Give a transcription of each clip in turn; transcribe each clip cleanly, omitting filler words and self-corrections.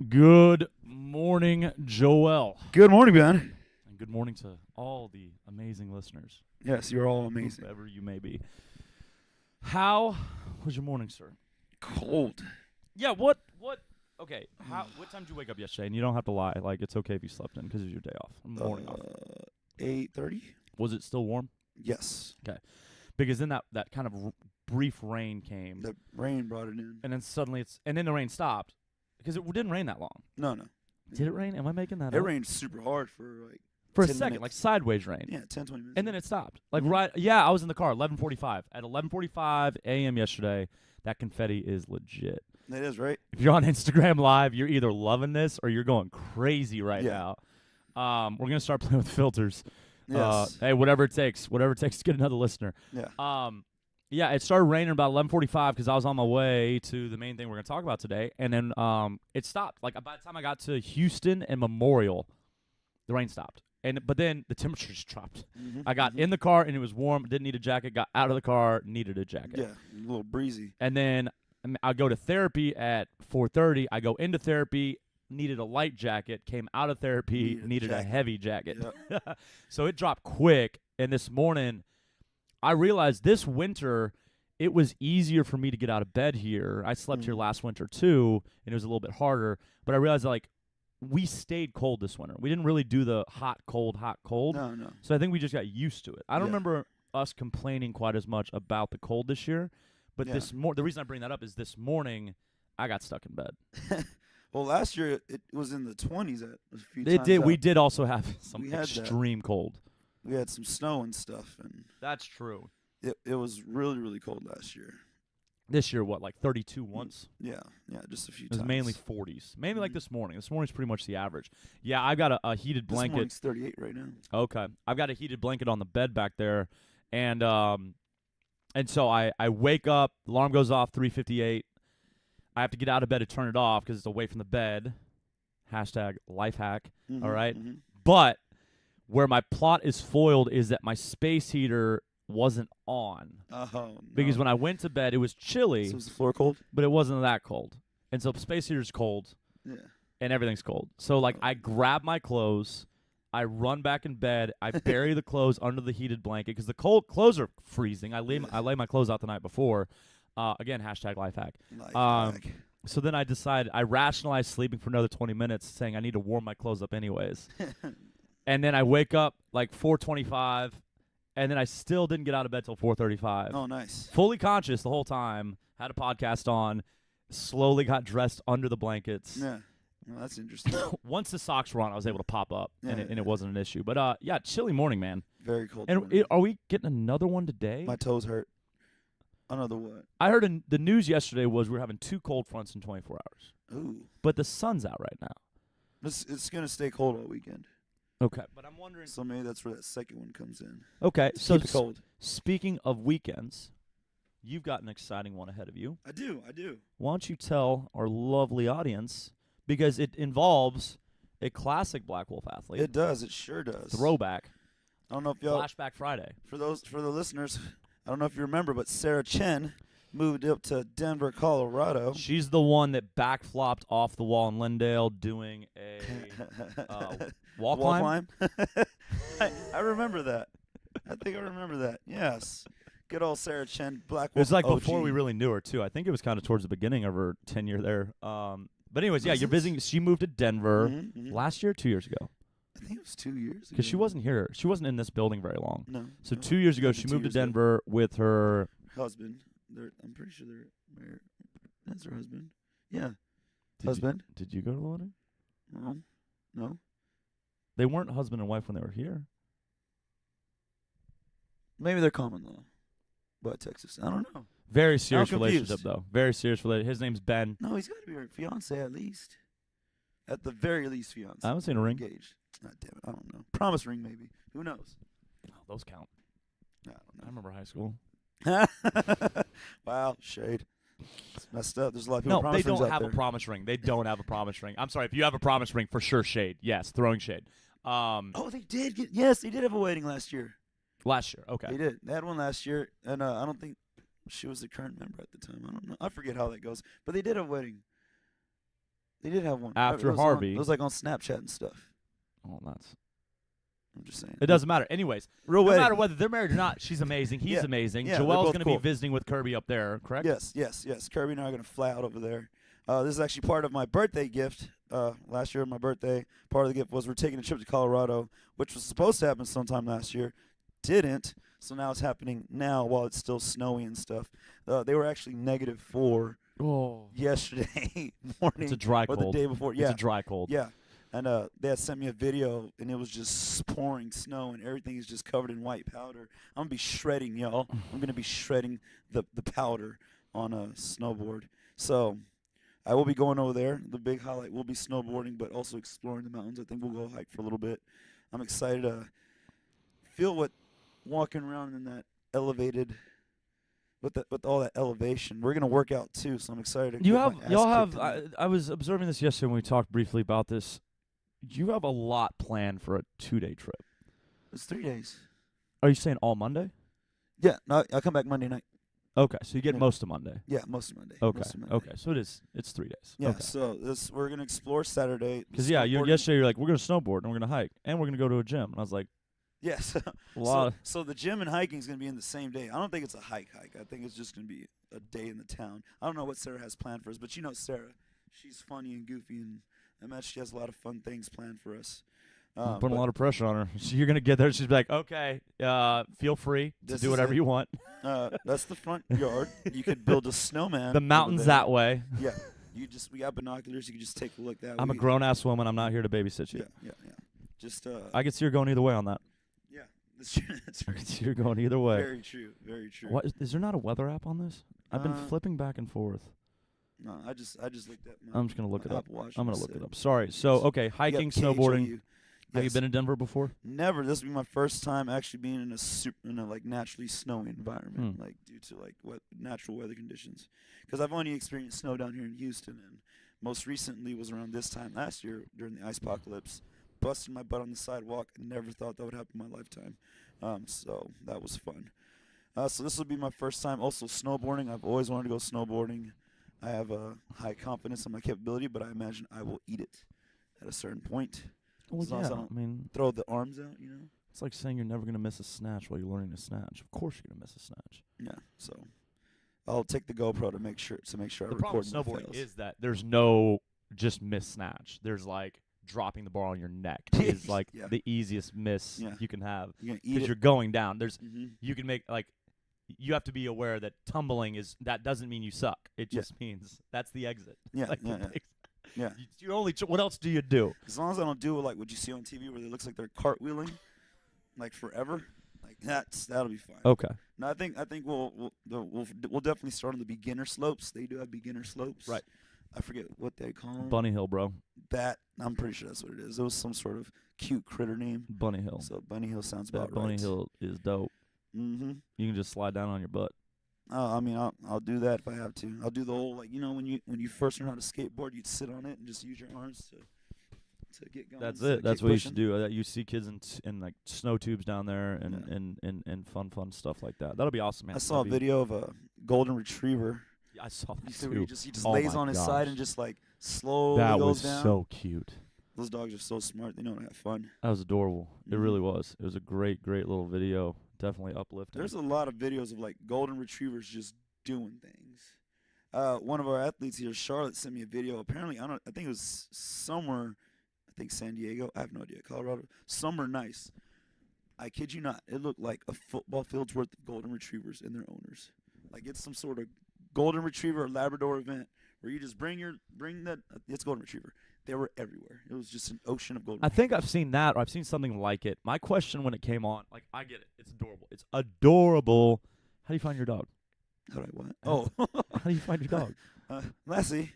Good morning, Joel. Good morning, Ben. And good morning to all the amazing listeners, Yes, you're all amazing. whoever you may be. How was your morning, sir? Cold. Yeah, what, okay, what time did you wake up yesterday? And you don't have to lie. Like, it's okay if you slept in because it was your day off, morning off. 8:30. Was it still warm? Yes. Because then that kind of brief rain came. The rain brought it in. And then suddenly and then the rain stopped because it didn't rain that long. No. Did it rain? Am I making that It up? rained super hard for For a 10 second, minutes. like sideways rain. Yeah, 10, 20 minutes. And then it stopped. Like Mhm. I was in the car 11:45. At 11:45 a.m. yesterday, that confetti is legit. It is, right? If you're on Instagram Live, you're either loving this or you're going crazy right Yeah. now. We're gonna start playing with filters. Yes. Hey, whatever it takes to get another listener. Yeah. Yeah, it started raining about 11:45 because I was on my way to the main thing we're gonna talk about today, and then it stopped. Like by the time I got to Houston and Memorial, the rain stopped. But then the temperature just dropped. Mhm, I got mhm. in the car and it was warm. Didn't need a jacket. Got out of the car, needed a jacket. Yeah, a little breezy. And then I go to therapy at 4:30. I go into therapy, needed a light jacket. Came out of therapy, needed a heavy jacket. Yep. So it dropped quick. And this morning, I realized this winter it was easier for me to get out of bed here. I slept here Mhm. last winter too, and it was a little bit harder. But I realized like we stayed cold this winter. We didn't really do the hot, cold. No. So I think we just got used to it. I don't Yeah. remember us complaining quite as much about the cold this year. But Yeah. the reason I bring that up is this morning I got stuck in bed. Well, last year it was in the 20s at a few It times. did. We out. did also have some We had that. extreme cold. We had some snow and stuff, and That's true. it was really, really cold last year. This year, what, like 32 once? Yeah, just a few It was times. mainly 40s. Mainly like Mhm. this morning. This morning's pretty much the average. Yeah, I got a heated This blanket. morning's 38 right now. Okay. I've got a heated blanket on the bed back there. And so I wake up, alarm goes off 3:58. I have to get out of bed to turn it off because it's away from the bed. Hashtag life hack. All right. Mhm. But where my plot is foiled is that my space heater wasn't on. Oh, no. Because when I went to bed, it was chilly, So was the floor cold? but it wasn't that cold. And so the space heater's cold. Yeah. And everything's cold. So, like, I grab my clothes, I run back in bed, I bury the clothes under the heated blanket because the cold clothes are freezing. I lay my clothes out the night before. Again, hashtag life hack. So then I rationalized sleeping for another 20 minutes, saying I need to warm my clothes up anyways. And then I wake up like 4:25, and then I still didn't get out of bed till 4:35. Oh, nice. Fully conscious the whole time, had a podcast on, slowly got dressed under the blankets. Yeah. Well, that's interesting. Once the socks were on, I was able to pop up, and Yeah. it wasn't an issue. But yeah, chilly morning, man. Very cold. And morning. are we getting another one today? My toes hurt. Another what? I heard the news yesterday was we're having 2 cold fronts in 24 hours. Ooh. But the sun's out right now. It's going to stay cold all weekend. Okay. But I'm wondering. So maybe that's where that second one comes in. Okay. Just So keep it cold. speaking of weekends, you've got an exciting one ahead of you. I do. Why don't you tell our lovely audience, because it involves a classic Black Wolf athlete. It does. It sure does. Throwback. I don't know if y'all, Flashback Friday. for the listeners, I don't know if you remember, but Sarah Chen moved up to Denver, Colorado. She's the one that backflopped off the wall in Lindale doing a wall climb. I remember that. I think I remember that. Yes. Good old Sarah Chen, Black It was Wolf like OG. before we really knew her too. I think it was kind of towards the beginning of her tenure there. But anyways, yeah, Was you're it? visiting. She moved to Denver Mhm, mhm. last year, 2 years ago, I think it was 2 years ago. because she wasn't here. She wasn't in this building very long. No. So no. 2 years ago, Maybe she 2 moved to years ago. Denver with her. Husband. I'm pretty sure they're married. That's her husband. Yeah. Did Husband? did you go to the wedding? No. They weren't husband and wife when they were here. Maybe they're common law. But Texas. I don't know. Very serious confused. relationship, though. Very serious relationship. His name's Ben. No, he's got to be her fiance at least. At the very least, fiance. I haven't seen a ring. Engaged. God damn it. I don't know. Promise ring, maybe. Who knows? Oh, those count. I I don't remember high school. know. Wow, shade. It's messed up. There's a lot of people No, they promise rings don't out have there. a promise ring. They don't have a promise ring. I'm sorry. If you have a promise ring, for sure, shade. Yes, throwing shade. Oh, they did get. Yes, they did have a wedding last year. Last year. Okay. They did. They had one last year, and I don't think she was the current member at the time. I don't know. I forget how that goes. But they did have a wedding. They did have one After It was Harvey. it was like on Snapchat and stuff. Oh, that's. I'm just saying. It doesn't matter. Anyways, Real no wedding. matter whether they're married or not, she's amazing. He's Yeah. amazing. Yeah, they're Joelle's both going to cool. be visiting with Kirby up there, correct? Yes. Kirby and I are gonna fly out over there. This is actually part of my birthday gift. Last year on my birthday, part of the gift was we're taking a trip to Colorado, which was supposed to happen sometime last year. Didn't. So now it's happening now while it's still snowy and stuff. They were actually -4 Oh. yesterday morning. It's a dry or cold. the day before. It's Yeah. a dry cold. Yeah. And they had sent me a video, and it was just pouring snow, and everything is just covered in white powder. I'm going to be shredding, y'all. I'm going to be shredding the powder on a snowboard. So I will be going over there. The big highlight will be snowboarding, but also exploring the mountains. I think we'll go hike for a little bit. I'm excited to feel what walking around in that elevated with all that elevation. We're going to work out, too, so I'm excited to You get have, my ass y'all have. kicked in that. I was observing this yesterday when we talked briefly about this. You have a lot planned for a 2-day trip. It's 3 days. Are you saying all Monday? Yeah, no, I'll come back Monday night. Okay, so you get Yeah. most of Monday. Yeah, most of Monday. Okay, Most of Monday. okay, so it's 3 days. Yeah, Okay. so we're gonna explore Saturday. Because you're, snowboarding- yesterday you're like, we're gonna snowboard and we're gonna hike and we're gonna go to a gym, and I was like, Yes. a lot. So the gym and hiking is gonna be in the same day. I don't think it's a hike. I think it's just gonna be a day in the town. I don't know what Sarah has planned for us, but you know Sarah, she's funny and goofy, and I imagine she has a lot of fun things planned for us. I'm putting a lot of pressure on her. So you're gonna get there. She's like, okay, feel free to This do is whatever it. you want. That's the front yard. You could build a snowman. The over mountain's there. that way. Yeah. We got binoculars. You can just take a look that way. I'm a grown ass woman. I'm not here to babysit you. Yeah. Just I could see her going either way on that. yeah. That's I right. could see her going either way. Very true. Very true. What is there not a weather app on this? I've been flipping back and forth. No, I just looked at my. I'm just gonna look it my up. Apple Watch I'm and gonna look it said, up. Sorry. So okay, hiking, snowboarding. KHOU. Have you Yes. been in Denver before? Never. This will be my first time actually being in a like naturally snowy environment, like due to like what natural weather conditions. Because I've only experienced snow down here in Houston, and most recently was around this time last year during the ice apocalypse. Busting my butt on the sidewalk. Never thought that would happen in my lifetime. So that was fun. So this will be my first time. Also snowboarding. I've always wanted to go snowboarding. I have a high confidence in my capability, but I imagine I will eat it at a certain point. Well, As long as I yeah. don't I mean, throw the arms out, you know. it's like saying you're never gonna miss a snatch while you're learning to snatch. Of course you're gonna miss a snatch. Yeah. So I'll take the GoPro to make sure I The problem record with my snowboarding fails. is that there's no just miss snatch. There's like dropping the bar on your neck is like Yeah. the easiest miss Yeah. you can have You're gonna eat because it. you're going down. There's Mm-hmm. you can make like you have to be aware that tumbling is that doesn't mean you suck. It Yeah. just means that's the exit. Yeah, Like, yeah, it yeah. takes- Yeah. You only what else do you do? As long as I don't do like what you see on TV where it looks like they're cartwheeling, like forever, like that'll be fine. Okay. No, I think we'll definitely start on the beginner slopes. They do have beginner slopes. Right. I forget what they call them. Bunny Hill, bro. That I'm pretty sure that's what it is. It was some sort of cute critter name. Bunny Hill. So Bunny Hill sounds That about Bunny right. Hill is dope. Mm-hmm. You can just slide down on your butt. I mean, I'll do that if I have to. I'll do the whole like when you first learn how to skateboard, you'd sit on it and just use your arms to get going. That's instead it. of That's kick what you pushing. should do. You see kids in like snow tubes down there and fun stuff like that. That'll be awesome, man. I saw a video of a golden retriever. I saw You that see where he too. just Oh lays my on his gosh. side and just like slowly That goes was down. so cute. Those dogs are so smart. They know how to have fun. That was adorable. It Mhm. really was. It was a great little video. Definitely uplifting. There's a lot of videos of like golden retrievers just doing things. One of our athletes here, Charlotte, sent me a video. Apparently, I think it was somewhere. I think San Diego. I have no idea. Colorado. Somewhere nice. I kid you not. It looked like a football field's worth of golden retrievers and their owners. Like it's some sort of golden retriever or Labrador event where you just bring that. It's golden retriever. They were everywhere. It was just an ocean of golden. I think I've seen that, or I've seen something like it. My question when it came on, like, I get it. It's adorable. It's adorable. How do you find your dog? How do I what? Oh, How do you find your dog? Lassie.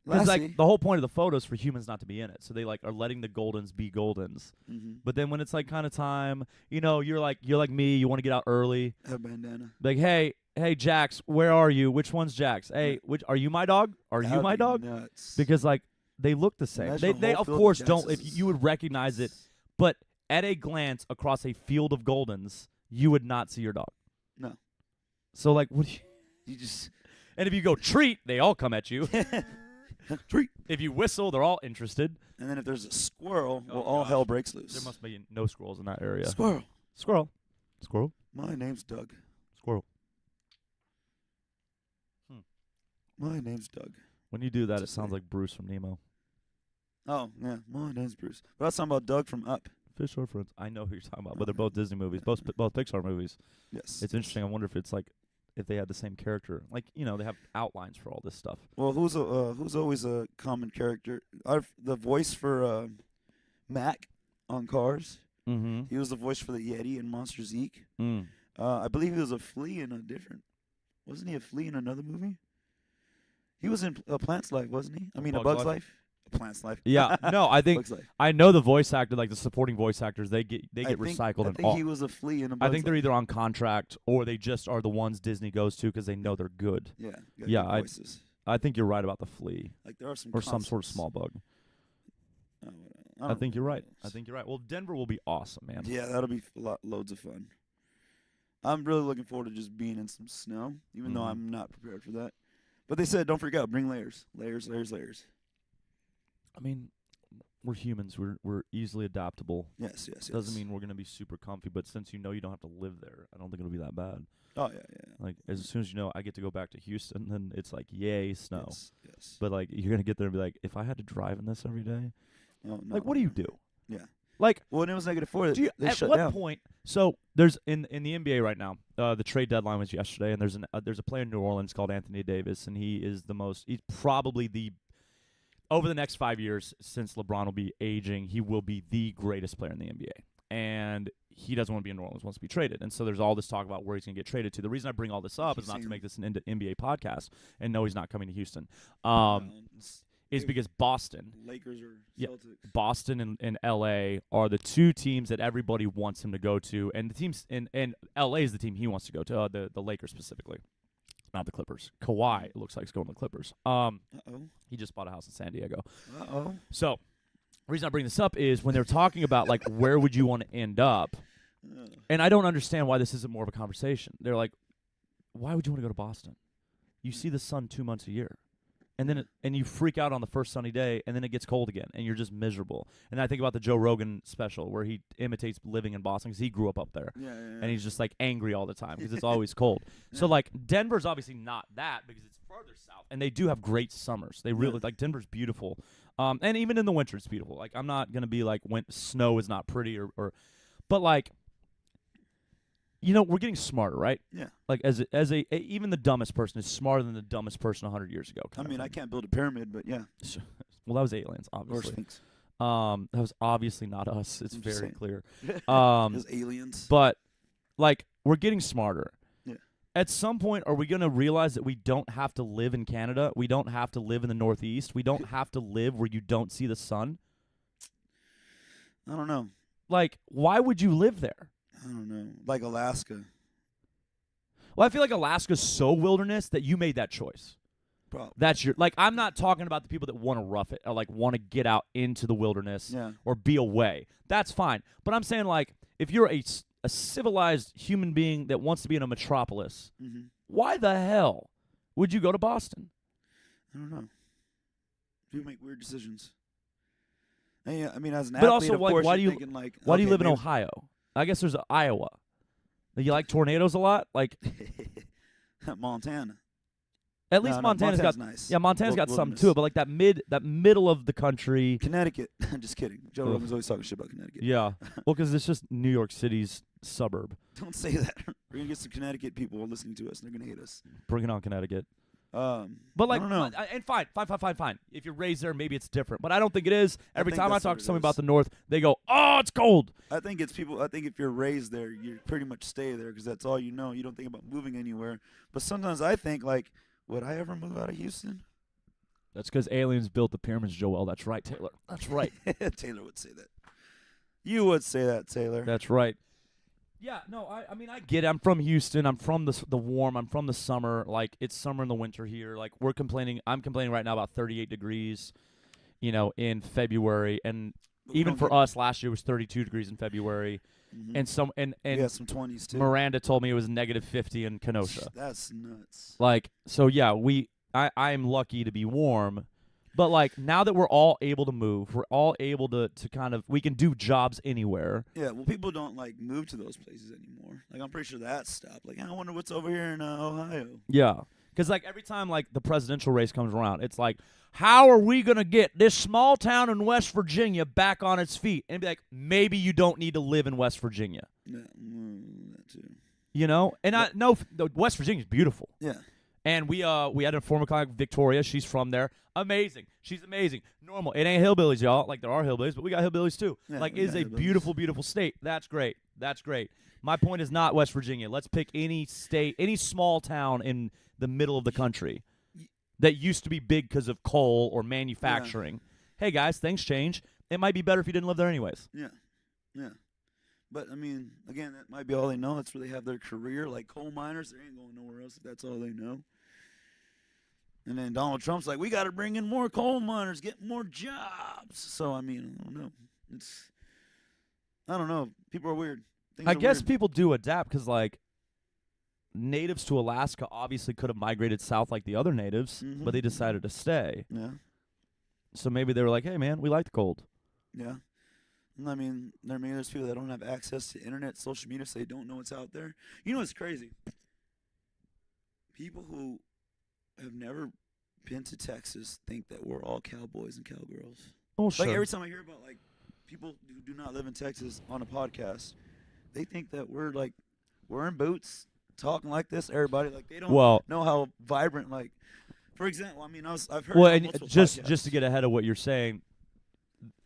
Because Lassie. like the whole point of the photo is for humans not to be in it, so they like are letting the Goldens be Goldens. Mm-hmm. But then when it's like kind of time, you're like me. You want to get out early. A bandana. Like, hey, Jax, where are you? Which one's Jax? Hey, which are you my dog? Are you That'd my be dog? Nuts. Because like they look the same. Imagine a They whole of field of course don't. If Jaxes. you would recognize it, but at a glance across a field of Goldens, you would not see your dog. No. So like, what do you? You just And if you go treat, they all come at you. Treat. If you whistle, they're all interested. And then if there's a squirrel, Oh, well, all gosh. hell breaks loose. There must be no squirrels in that area. Squirrel. Squirrel. Squirrel. My name's Doug. Squirrel. My name's Doug. When you do that, it Just sounds say. like Bruce from Nemo. Oh, yeah. My name's Bruce. But I was talking about Doug from Up. Fish are friends. I know who you're talking about, but they're both Disney movies, both Pixar movies. Yes. It's interesting. I wonder if it's like if they had the same character. Like, you know, they have outlines for all this stuff. Well, who's always a common character? The voice for Mac on Cars. Mm-hmm. He was the voice for the Yeti in Monsters Inc. Mm. I believe he was a flea in a different. Wasn't he a flea in another movie? He was in A Plant's Life, wasn't he? I mean, A Bug's Life. A Plant's Life. Yeah. No, I think Bug's Life. I know the voice actor, like the supporting voice actors, they get recycled I and think all. he was a flea in A Bug's I think they're Life. either on contract or they just are the ones Disney goes to because they know they're good. Yeah. Yeah, good voices. I think you're right about the flea Like there are some or some sort of concepts. small bug. I I don't think know you're what right. it I is. think you're right. Well, Denver will be awesome, man. Yeah, that'll be loads of fun. I'm really looking forward to just being in some snow, even though Mhm. I'm not prepared for that. But they said, don't freak out, bring layers. Layers. I mean, we're humans. We're easily adaptable. Yes. Doesn't mean we're gonna be super comfy, but since you know you don't have to live there, I don't think it'll be that bad. Oh, yeah. Like as soon as you know I get to go back to Houston, then it's like yay snow. Yes. But like you're gonna get there and be like, if I had to drive in this every day, Oh, no, like what do you no. do? Yeah. Like Well, when it was -4, do you, they at shut what down. point? So there's in the NBA right now. The trade deadline was yesterday, and there's a player in New Orleans called Anthony Davis, and he's probably the over the next 5 years, since LeBron will be aging, he will be the greatest player in the NBA. And he doesn't want to be in New Orleans, wants to be traded. And so there's all this talk about where he's going to get traded to. The reason I bring all this up Keep is not to saying- make this an NBA podcast, and no, he's not coming to Houston. It's Is because Boston. Lakers or Yeah. Celtics. Boston and LA are the two teams that everybody wants him to go to, and the teams and LA is the team he wants to go to, the Lakers specifically, not the Clippers. Kawhi, it looks like, is going to the Clippers. Uh-oh. He just bought a house in San Diego. Uh-oh. So, the reason I bring this up is when they're talking about like where would you want to end up, and I don't understand why this isn't more of a conversation. They're like, why would you want to go to Boston? You see the sun 2 months a year. And then and you freak out on the first sunny day, and then it gets cold again, and you're just miserable. And I think about the Joe Rogan special where he imitates living in Boston because he grew up there, Yeah. and he's just like angry all the time because it's always cold. So Yeah. like Denver's obviously not that because it's further south, and they do have great summers. They really Yeah. like Denver's beautiful, and even in the winter it's beautiful. Like I'm not gonna be like when snow is not pretty or but like. You know, we're getting smarter, right? Yeah. Like even the dumbest person is smarter than the dumbest person 100 years ago. I mean, I can't build a pyramid, but yeah. Well, that was aliens, Or obviously. Sphinx. That was obviously not us. It's I'm just very saying. clear. There's aliens. But like we're getting smarter. Yeah. At some point, are we going to realize that we don't have to live in Canada? We don't have to live in the Northeast. We don't have to live where you don't see the sun. I don't know. Like, why would you live there? I don't know. Like Alaska. Well, I feel like Alaska's so wilderness that you made that choice. Probably. That's your like. I'm not talking about the people that want to rough it or like want to get out into the wilderness Yeah. or be away. That's fine. But I'm saying like if you're a civilized human being that wants to be in a metropolis, Mm-hmm. why the hell would you go to Boston? I don't know. People make weird decisions. And yeah, I mean, as an But athlete, also, of like, course, why you're do you- thinking, like, Why do you okay, live in maybe- Ohio? I guess there's Iowa. You like tornadoes a lot? Like Montana. at least No, Montana's got nice. Montana's got something Wilderness. to it, but like that middle of the country. Connecticut. Just kidding. Joe Ugh. Rogan's always talking shit about Connecticut. Yeah. Well, because it's just New York City's suburb. Don't say that. We're gonna get some Connecticut people listening to us, and they're gonna hate us. Bring it on, Connecticut. I But like, don't know. and fine. If you're raised there, maybe it's different. But I don't think it is. Every think time I that's talk what to it somebody is. about the North, they go, "Oh, it's cold." I think it's people. I think if you're raised there, you pretty much stay there because that's all you know. You don't think about moving anywhere. But sometimes I think, like, would I ever move out of Houston? That's because aliens built the pyramids, Joel. That's right, Taylor. That's right. Taylor would say that. You would say that, Taylor. That's right. Yeah, no, I mean, I get it. I'm from Houston. I'm from the warm. I'm from the summer. Like, it's summer in the winter here. Like, I'm complaining right now about 38 degrees, in February. And But we even don't for get- us, last year was 32 degrees in February. Mhm. And we got some 20s too. Miranda told me it was negative 50 in Kenosha. That's nuts. Like, so yeah, I am lucky to be warm, But like now that we're all able to move, we're all able to kind of we can do jobs anywhere. Yeah, well, people don't like move to those places anymore. Like I'm pretty sure that stopped. Like I wonder what's over here in Ohio. Yeah. Because like every time like the presidential race comes around, it's like, how are we gonna get this small town in West Virginia back on its feet? And be like, maybe you don't need to live in West Virginia. Yeah, that too. You know, and Yeah. I know West Virginia's beautiful. Yeah, And we had a former colleague, Victoria. She's from there. Amazing. She's amazing. Normal. It ain't hillbillies, y'all. Like there are hillbillies, but we got hillbillies too. Yeah, like we it is got a hillbillies. beautiful, beautiful state. That's great. That's great. My point is not West Virginia. Let's pick any state, any small town in the middle of the country that used to be big because of coal or manufacturing. Hey guys, things change. It might be better if you didn't live there anyways. yeah, yeah. But I mean, again, that might be all they know. That's where they have their career. Like coal miners, they ain't going nowhere else if that's all they know. And then Donald Trump's like, we got to bring in more coal miners, get more jobs. So I mean, I don't know. I don't know. People are weird. Things I are guess weird. people do adapt because like natives to Alaska obviously could have migrated south like the other natives, but they decided to stay. Yeah, So maybe they were like, hey man, we like the cold. yeah. And I mean, there's people that don't have access to internet, social media, so they don't know what's out there. You know what's crazy? People who have never been to Texas think that we're all cowboys and cowgirls. Oh, sure. Like every time I hear about like people who do not live in Texas on a podcast, they think that we're like wearing boots, talking like this. Everybody like they don't know how vibrant. Like, for example, I mean, I've heard. Well, and multiple just podcasts. to get ahead of what you're saying,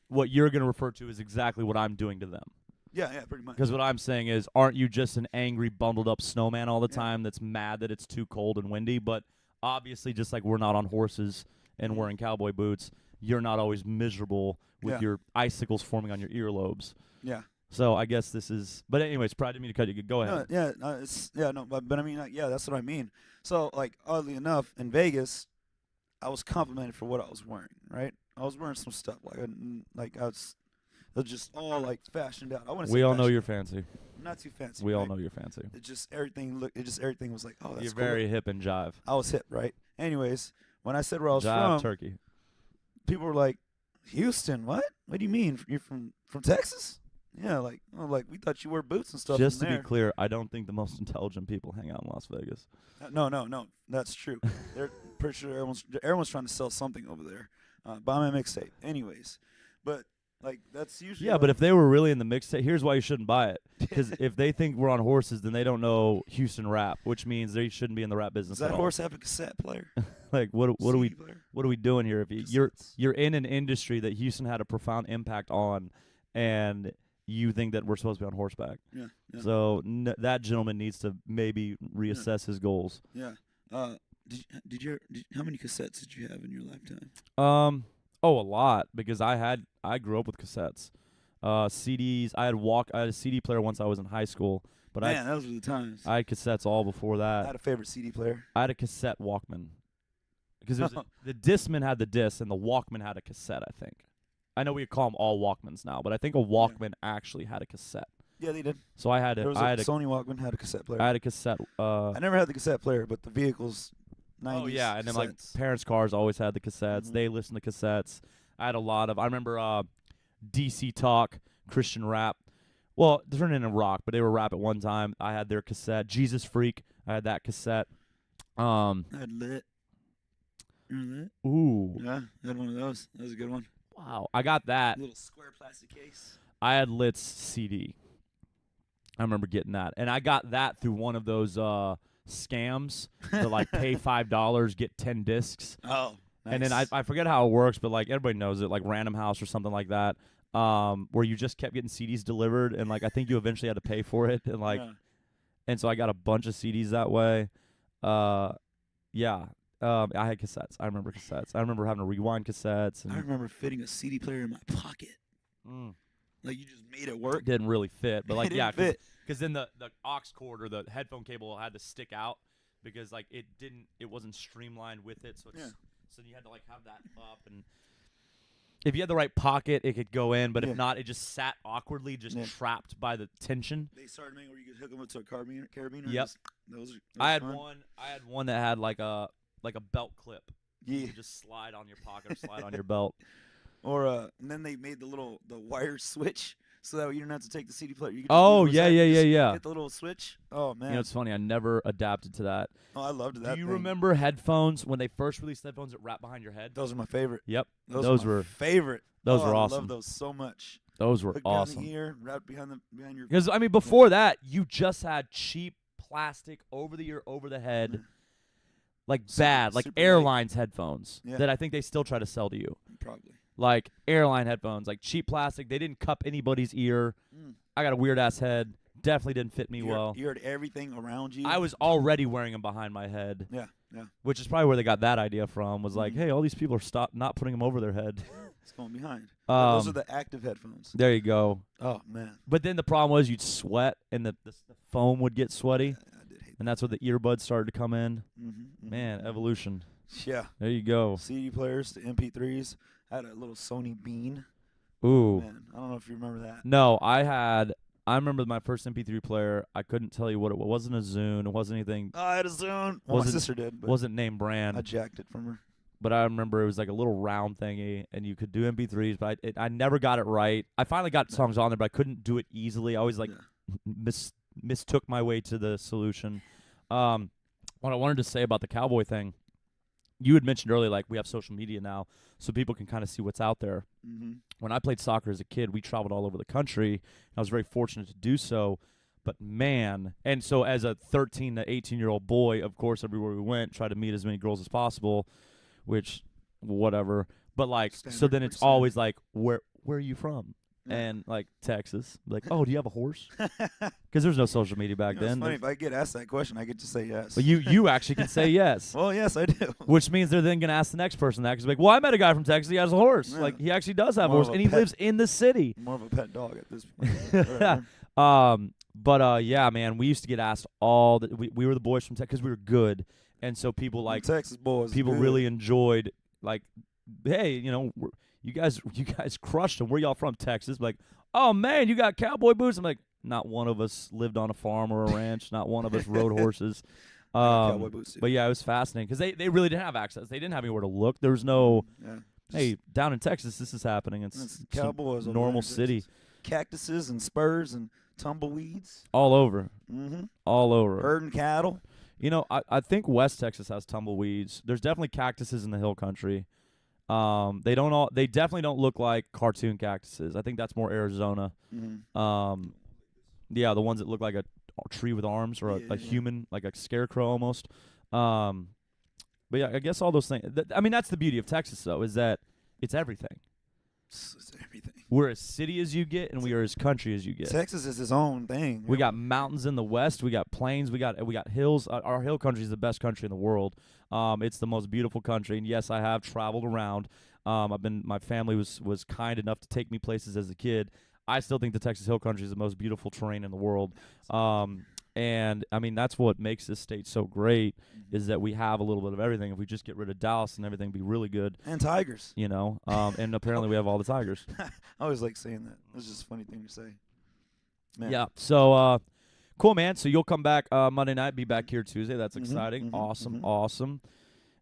what you're going to refer to is exactly what I'm doing to them. Yeah, pretty much. Because what I'm saying is, aren't you just an angry, bundled up snowman all the Yeah. time that's mad that it's too cold and windy? But obviously, just like we're not on horses and wearing cowboy boots, you're not always miserable with Yeah. your icicles forming on your earlobes. Yeah. So I guess this is. But anyways, probably didn't mean to cut you. Go ahead. But I mean, that's what I mean. So, like, oddly enough, in Vegas, I was complimented for what I was wearing. Right, I was wearing some stuff I was just all like fashioned out. I want to. We all know you're fancy. I'm not too fancy. We all right? know you're fancy. It just everything was like, oh, that's You're cool. very hip and jive. I was hip, right? Anyways, when I said where I was Jive from, turkey. people were like, Houston, what? What do you mean? You're from Texas? Yeah, like we thought you wore boots and stuff. Just to in be there. clear, I don't think the most intelligent people hang out in Las Vegas. No, that's true. They're pretty sure everyone's trying to sell something over there. Buy my mixtape, anyways. But like that's usually Yeah, but if they were really in the mixtape, here's why you shouldn't buy it. Because if they think we're on horses, then they don't know Houston rap, which means they shouldn't be in the rap business. does that at horse have a cassette player? all. Like what are we CD player? what are we doing here? If you're Cassettes. in an industry that Houston had a profound impact on, and you think that we're supposed to be on horseback, Yeah. so that gentleman needs to maybe reassess his goals. Yeah. How many cassettes did you have in your lifetime? A lot, because I grew up with cassettes, CDs. I had a CD player once I was in high school, but Man, those were the times. I had cassettes all before I that. had a favorite CD player. I had a cassette Walkman, because the Discman had the disc and the Walkman had a cassette. I think. I know we call them all Walkmans now, but I think a Walkman actually had a cassette. Yeah, they did. So I had There was a Sony Walkman had a cassette player. I had a cassette. I never had the cassette player, but the vehicles. 90s Oh yeah, and then like cassettes. parents' cars always had the cassettes. Mhm. They listened to cassettes. I had a lot of. I remember DC Talk, Christian rap. Well, they turned into rock, but they were rap at one time. I had their cassette. Jesus Freak. I had that cassette. I had Lit. Remember that? Ooh, Yeah, I had one of those. That was a good one. wow! I got that. Little square plastic case. I had Lit's CD. I remember getting that, and I got that through one of those scams that like pay $5, get 10 discs. Oh, nice. And then I forget how it works, but like everybody knows it, like Random House or something like that, where you just kept getting CDs delivered, and like I think you eventually had to pay for it, and like, Yeah. and so I got a bunch of CDs that way. Yeah, I had cassettes. I remember cassettes. I remember having to rewind cassettes. And I remember fitting a CD player in my pocket. Like you just made it work. didn't really fit, but like It yeah, didn't fit. because then the aux cord or the headphone cable had to stick out because like it wasn't streamlined with it, so it's, Yeah. so you had to like have that up, and if you had the right pocket it could go in, but Yeah. if not it just sat awkwardly, just Yeah. trapped by the tension. They started making where you could hook them up to a carabiner. Yep. Those are I had fun. one that had like a belt clip Yeah. You just slide on your pocket or slide on your belt. Or and then they made the wire switch so that you didn't have to take the CD player. You could just Oh, use yeah, that, yeah, just yeah. hit the little switch. Oh man. You know, it's funny. I never adapted to that. Oh, I loved that. Do you thing. remember headphones when they first released headphones that wrap behind your head? Those are my favorite. Yep. Those were my favorite. Those oh, were I awesome. love those so much. Those were Hook awesome. behind the ear, wrapped behind your. Because I mean, before that, you just had cheap plastic over the ear, over the head, like bad, like super airlines headphones Yeah. that I think they still try to sell to you. Probably. Like airline headphones, like cheap plastic. They didn't cup anybody's ear. I got a weird ass head. Definitely didn't fit me well. You heard everything around you. I was already wearing them behind my head. Yeah. Which is probably where they got that idea from. Was like, hey, all these people are not putting them over their head. It's going behind. Those are the active headphones. There you go. Oh man. But then the problem was you'd sweat and the foam would get sweaty, I did hate and that's where the earbuds started to come in. that. Man, evolution. Yeah. There you go. CD players, the MP3s. I had a little Sony Bean. Ooh. Man, I don't know if you remember that. No, I remember my first MP3 player. I couldn't tell you what it was. It wasn't a Zune. It wasn't anything. Oh, I had a Zune. Well, my sister did. But Wasn't name brand. I jacked it from her. But I remember it was like a little round thingy, and you could do MP3s, but I never got it right. I finally got songs on there, but I couldn't do it easily. I always mistook my way to the solution. What I wanted to say about the cowboy thing, you had mentioned earlier, like we have social media now, so people can kind of see what's out there. When I played soccer as a kid, we traveled all over the country. I was very fortunate to do so. But man, and so as a 13 to 18-year-old boy, of course, everywhere we went, tried to meet as many girls as possible. Which, whatever. But, like, so then it's always like, where are you from? Yeah. And, like, Texas. Like, oh, do you have a horse? Because there's no social media back then. It's funny, if I get asked that question, I get to say yes. But you actually can say yes. Well, yes, I do. Which means they're then going to ask the next person that. Because, like, well, I met a guy from Texas. He has a horse. Yeah. Like, he actually does have a More horse. of a And he pet. lives in the city. More of a pet dog at this point. But yeah, man, we used to get asked all the we were the boys from Texas because we were good. And so people like Texas boys. people good. really enjoyed like, hey, you know, you guys crushed them. Where y'all from? Texas? Like, oh man, you got cowboy boots. I'm like, not one of us lived on a farm or a ranch. Not one of us rode horses. Cowboy boots. But yeah, it was fascinating because they really didn't have access. They didn't have anywhere to look. There was no. Yeah. Hey, down in Texas, this is happening. It's It's some cowboys. over normal there in city, Texas. Cactuses and spurs and tumbleweeds. all over, all over. Herding cattle. You know, I think West Texas has tumbleweeds. There's definitely cactuses in the hill country. They definitely don't look like cartoon cactuses. I think that's more Arizona. Yeah, the ones that look like a tree with arms or a human, like a scarecrow almost. But yeah, I guess all those things. I mean, that's the beauty of Texas, though, is that it's everything. It's everything. We're as city as you get, and we are as country as you get. Texas is its own thing. We got mountains in the west. We got plains. We got hills. Our hill country is the best country in the world. It's the most beautiful country. And yes, I have traveled around. My family was kind enough to take me places as a kid. I still think the Texas hill country is the most beautiful terrain in the world. And I mean, that's what makes this state so great is that we have a little bit of everything. If we just get rid of Dallas and everything, be really good. And tigers. You know, and apparently we have all the tigers. I always like saying that. It's just a funny thing to say. Man. Yeah. So, cool, man. So you'll come back Monday night, be back here Tuesday. That's exciting. Awesome.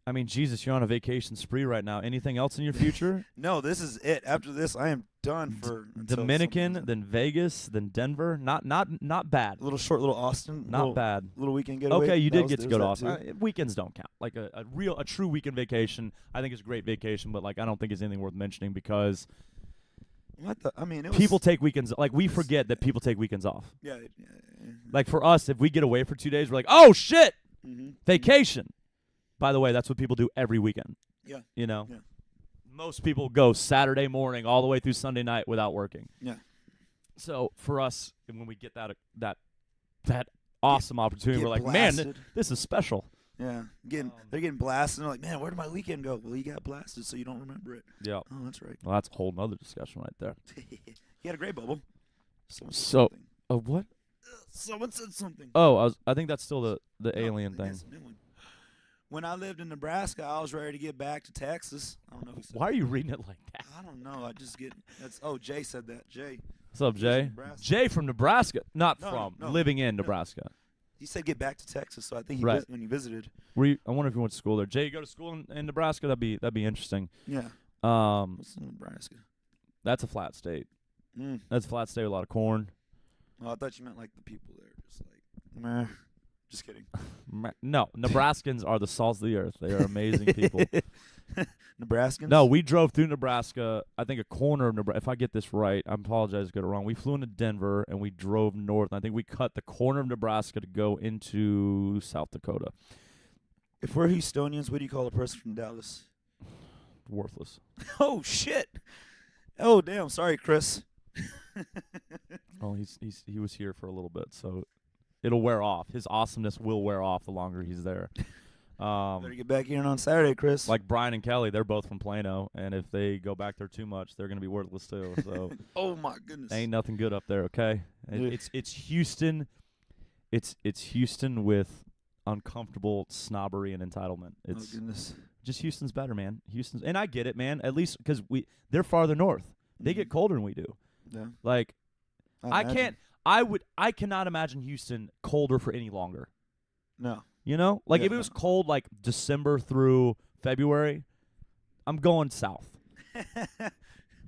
I mean, Jesus, you're on a vacation spree right now. Anything else in your future? No, this is it. After this, I am done for until Dominican, something. then Vegas, then Denver. Not bad. A little short, little Austin. Not bad. Little weekend getaway. Okay, you That did was- get to there go to was that Austin. Weekends don't count. Like a true weekend vacation, I think is a great vacation, but like I don't think it's anything worth mentioning because I mean, it was, people take weekends. Like we forget that people take weekends off. Yeah. Like for us, if we get away for 2 days, we're like, oh shit, Mm-hmm. vacation. By the way, that's what people do every weekend. Yeah. You know? Yeah. Most people go Saturday morning all the way through Sunday night without working. Yeah. So for us, when we get that awesome opportunity, Get we're like, blasted. man, this is special. Yeah. They're getting blasted. They're like, man, where did my weekend go? Well, you got blasted, so you don't remember it. Yeah. Oh, that's right. Well, that's a whole nother discussion right there. You had a great bubble. Someone said So- something. What? Someone said something. Oh, I think that's still the No, alien I think thing. that's a new one. When I lived in Nebraska, I was ready to get back to Texas. I don't know who said Why are you reading it like that? that. I don't know. I just get Jay said that. Jay. What's up, Jay? Nebraska. Jay from Nebraska. Not No, from. no, living in no. Nebraska. He said get back to Texas, so I think Right. when he visited. I wonder if you went to school there. Jay, you go to school in Nebraska? That'd be interesting. Yeah. Um, What's in Nebraska? that's a flat state. Mm. That's a flat state with a lot of corn. Oh, I thought you meant like the people there, just like, meh. Just kidding. No, Nebraskans are the salt of the earth. They are amazing people. Nebraskans? No, we drove through Nebraska. I think a corner of Nebraska. If I get this right, I apologize if I get it wrong. We flew into Denver and we drove north. And I think we cut the corner of Nebraska to go into South Dakota. If we're Houstonians, what do you call a person from Dallas? Worthless. Oh shit! Oh damn! Sorry, Chris. Oh, he was here for a little bit, so it'll wear off. His awesomeness will wear off the longer he's there. Better get back in on Saturday, Chris. Like Brian and Kelly, they're both from Plano, and if they go back there too much, they're gonna be worthless too. So oh my goodness. ain't nothing good up there, okay? Yeah. It's Houston. It's Houston with uncomfortable snobbery and entitlement. Oh It's goodness. just Houston's better, man. And I get it, man. At least because they're farther north. They get colder than we do. Yeah. Like I imagine. I cannot imagine Houston colder for any longer. No. You know? Like Yeah, if it was cold like December through February, I'm going south.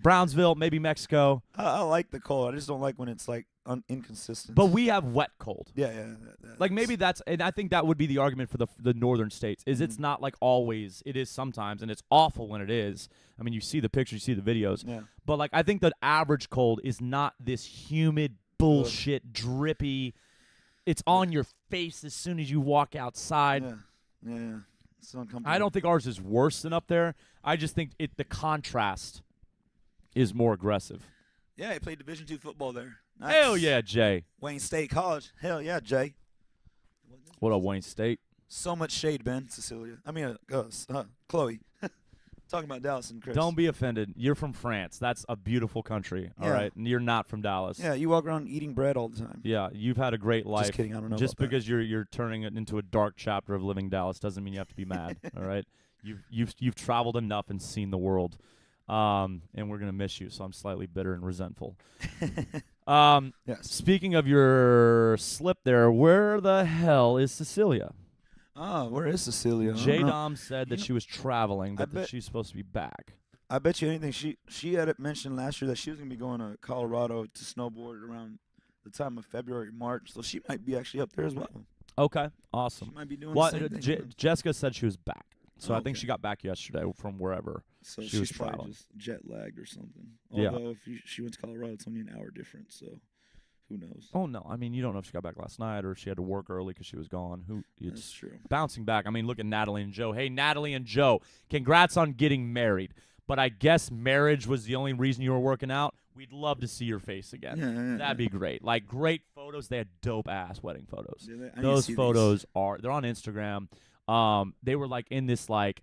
Brownsville, maybe Mexico. I like the cold. I just don't like when it's like inconsistent. But we have wet cold. yeah. Like maybe and I think that would be the argument for the northern states is it's not like always. It is sometimes, and it's awful when it is. I mean, you see the pictures, you see the videos. Yeah. But like I think the average cold is not this humid bullshit, drippy. It's on your face as soon as you walk outside. Yeah. It's uncomfortable. I don't think ours is worse than up there. I just think the contrast is more aggressive. Yeah, he played Division II football there. Nice. Hell yeah, Jay. Wayne State College. Hell yeah, Jay. What up, Wayne State? So much shade, Ben. Cecilia. I mean, Chloe. Talking about Dallas and Chris. Don't be offended. You're from France. That's a beautiful country. All Yeah. right, and you're not from Dallas. Yeah, you walk around eating bread all the time. Yeah, you've had a great life. Just kidding. I don't know. Just about because you're turning it into a dark chapter of living Dallas doesn't mean you have to be mad. All right, you've traveled enough and seen the world, and we're gonna miss you. So I'm slightly bitter and resentful. Yes. Speaking of your slip there, where the hell is Cecilia? Oh, where is Cecilia? J Dom said that know, she was traveling, but that bet- she's supposed to be back. I bet you anything. She had it mentioned last year that she was gonna be going to Colorado to snowboard around the time of February, March. So she might be actually up there as well. Okay, She awesome. might be doing Well, the same thing. Jessica said she was back, so I think Okay. she got back yesterday from wherever. So she was she's probably traveling. just jet lagged or something. Yeah. Although if she went to Colorado, it's only an hour difference. So who knows? Oh no, I mean you don't know if she got back last night or if she had to work early because she was gone. That's It's true. bouncing back. I mean, look at Natalie and Joe. Hey, Natalie and Joe, congrats on getting married. But I guess marriage was the only reason you were working out. We'd love to see your face again. Yeah. That'd be great. Like great photos. They had dope ass wedding photos. Yeah, I need to Those see these. photos they're on Instagram. They were like in this like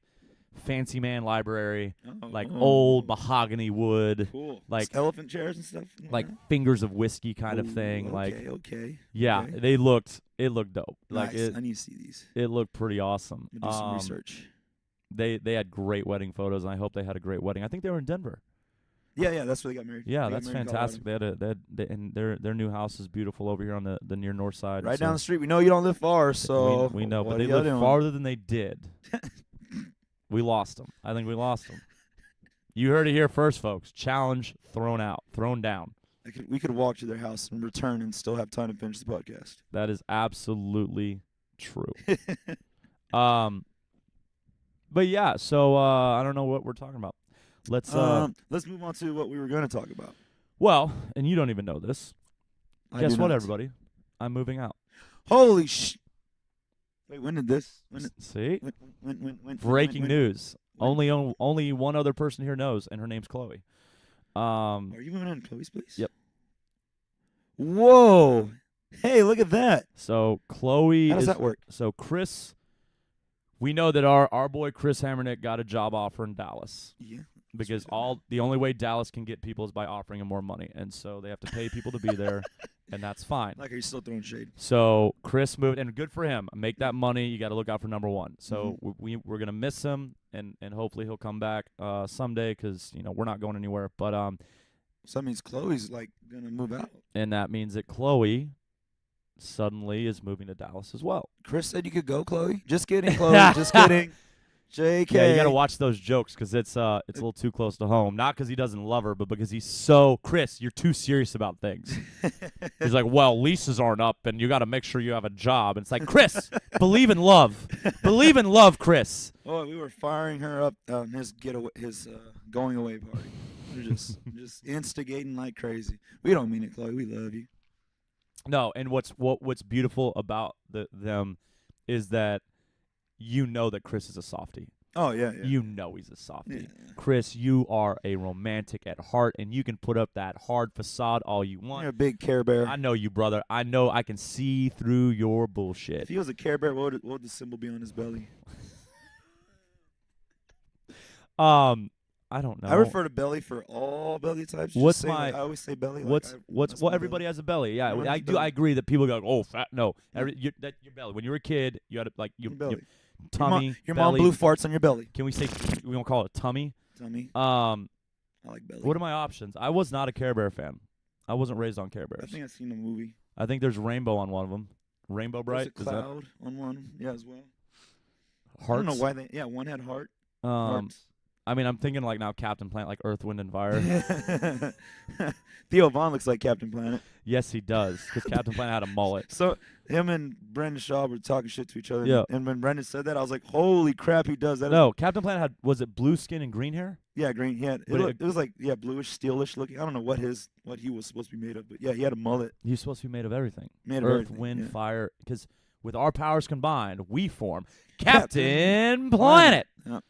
fancy man library, like old mahogany wood, Cool. like elephant chairs and stuff. like fingers of whiskey kind of Ooh, thing. Like okay. yeah, Okay. it looked dope. Like Nice. I need to see these. it looked pretty awesome. I'm gonna do some research. They had great wedding photos, and I hope they had a great wedding. I think they were in Denver. Yeah, that's where they got married. Yeah, They got that's married in fantastic. Colorado. And their new house is beautiful over here on the near north side. Right so down the street. We know you don't live far, so we know, what but they are y'all live doing? farther than they did. We lost them. I think we lost them. You heard it here first, folks. Challenge thrown down. We could walk to their house and return and still have time to finish the podcast. That is absolutely true. But yeah, so I don't know what we're talking about. Let's move on to what we were going to talk about. well, and you don't even know this. I Guess do what, not. everybody? I'm moving out. Holy sh! Wait, when did this? See? When? Breaking news. when? Only one other person here knows, and her name's Chloe. Are you moving on, Chloe's place? Yep. Whoa! Hey, look at that. So Chloe How does is that work? So Chris, we know that our boy Chris Hammernick got a job offer in Dallas Yeah. because what the only way Dallas can get people is by offering them more money, and so they have to pay people to be there, and that's fine. Like, are you still throwing shade? So Chris moved, and good for him. Make that money. You got to look out for number one. So we're gonna miss him, and hopefully he'll come back someday because we're not going anywhere. But So that means Chloe's like gonna move out. and that means that Chloe suddenly is moving to Dallas as well. Chris said you could go, Chloe. Just kidding, Chloe. Just kidding. JK. Yeah, you got to watch those jokes because it's a little too close to home. Not because he doesn't love her, but because he's so Chris. You're too serious about things. He's like, well, leases aren't up, and you got to make sure you have a job. And it's like, Chris, believe in love. Believe in love, Chris. Oh, we were firing her up on his going away party. We're just instigating like crazy. We don't mean it, Chloe. We love you. No, and what's beautiful about them is that you know that Chris is a softie. Oh, yeah. You know he's a softie. Yeah. Chris, you are a romantic at heart, and you can put up that hard facade all you want. You're a big Care Bear. I know you, brother. I know I can see through your bullshit. If he was a Care Bear, what would the symbol be on his belly? I don't know. I refer to belly for all belly types. I always say belly. Everybody has a belly. Yeah, Everyone I has a do. belly. I agree that people go, oh, fat. No, your belly. When you were a kid, you had your belly. tummy. Your belly. mom blew farts on your belly. Can we say we don't call it a tummy? Tummy. I like belly. What are my options? I was not a Care Bear fan. I wasn't raised on Care Bears. I think I've seen a movie. I think there's rainbow on one of them. Rainbow Bright. There's a cloud on one. Yeah, as well. Hearts. I don't know why they. Yeah, one had heart. Hearts. I mean, I'm thinking like now Captain Planet, like Earth, Wind, and Fire. Theo Vaughn looks like Captain Planet. Yes, he does, because Captain Planet had a mullet. So him and Brendan Shaw were talking shit to each other. Yeah. And when Brendan said that, I was like, holy crap, he does that. No, Captain Planet was it blue skin and green hair? Yeah, green. He had, it was like, bluish, steelish looking. I don't know what he was supposed to be made of, but yeah, he had a mullet. He was supposed to be made of everything. Made of Earth, everything, wind, yeah. fire. Because with our powers combined, we form Captain Planet. Yeah.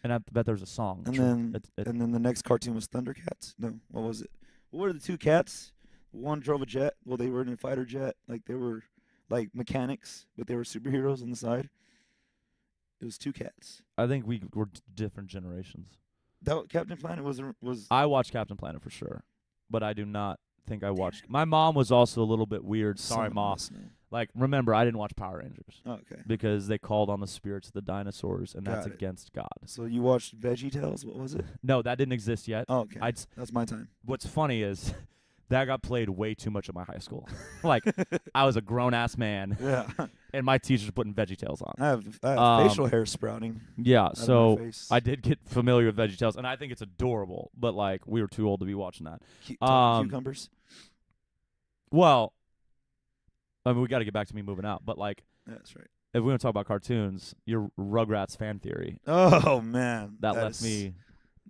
And I bet there's a song. And then the next cartoon was Thundercats. No, what was it? What were the two cats? One drove a jet. Well, they were in a fighter jet. Like they were like mechanics, but they were superheroes on the side. It was two cats. I think we were different generations. Captain Planet was. I watched Captain Planet for sure, but I do not think I watched. My mom was also a little bit weird. Sorry, Mom. Like, remember, I didn't watch Power Rangers. Oh, okay. Because they called on the spirits of the dinosaurs, and that's against God. So you watched VeggieTales? What was it? No, that didn't exist yet. Oh, okay. That's my time. What's funny is that got played way too much at my high school. Like, I was a grown-ass man. Yeah. And my teachers putting VeggieTales on. I have facial hair sprouting. Yeah, so I did get familiar with VeggieTales, and I think it's adorable. But, like, we were too old to be watching that. Cucumbers? Well, I mean, we got to get back to me moving out, but like, yeah, that's right. If we want to talk about cartoons, your Rugrats fan theory. Oh man, that left me.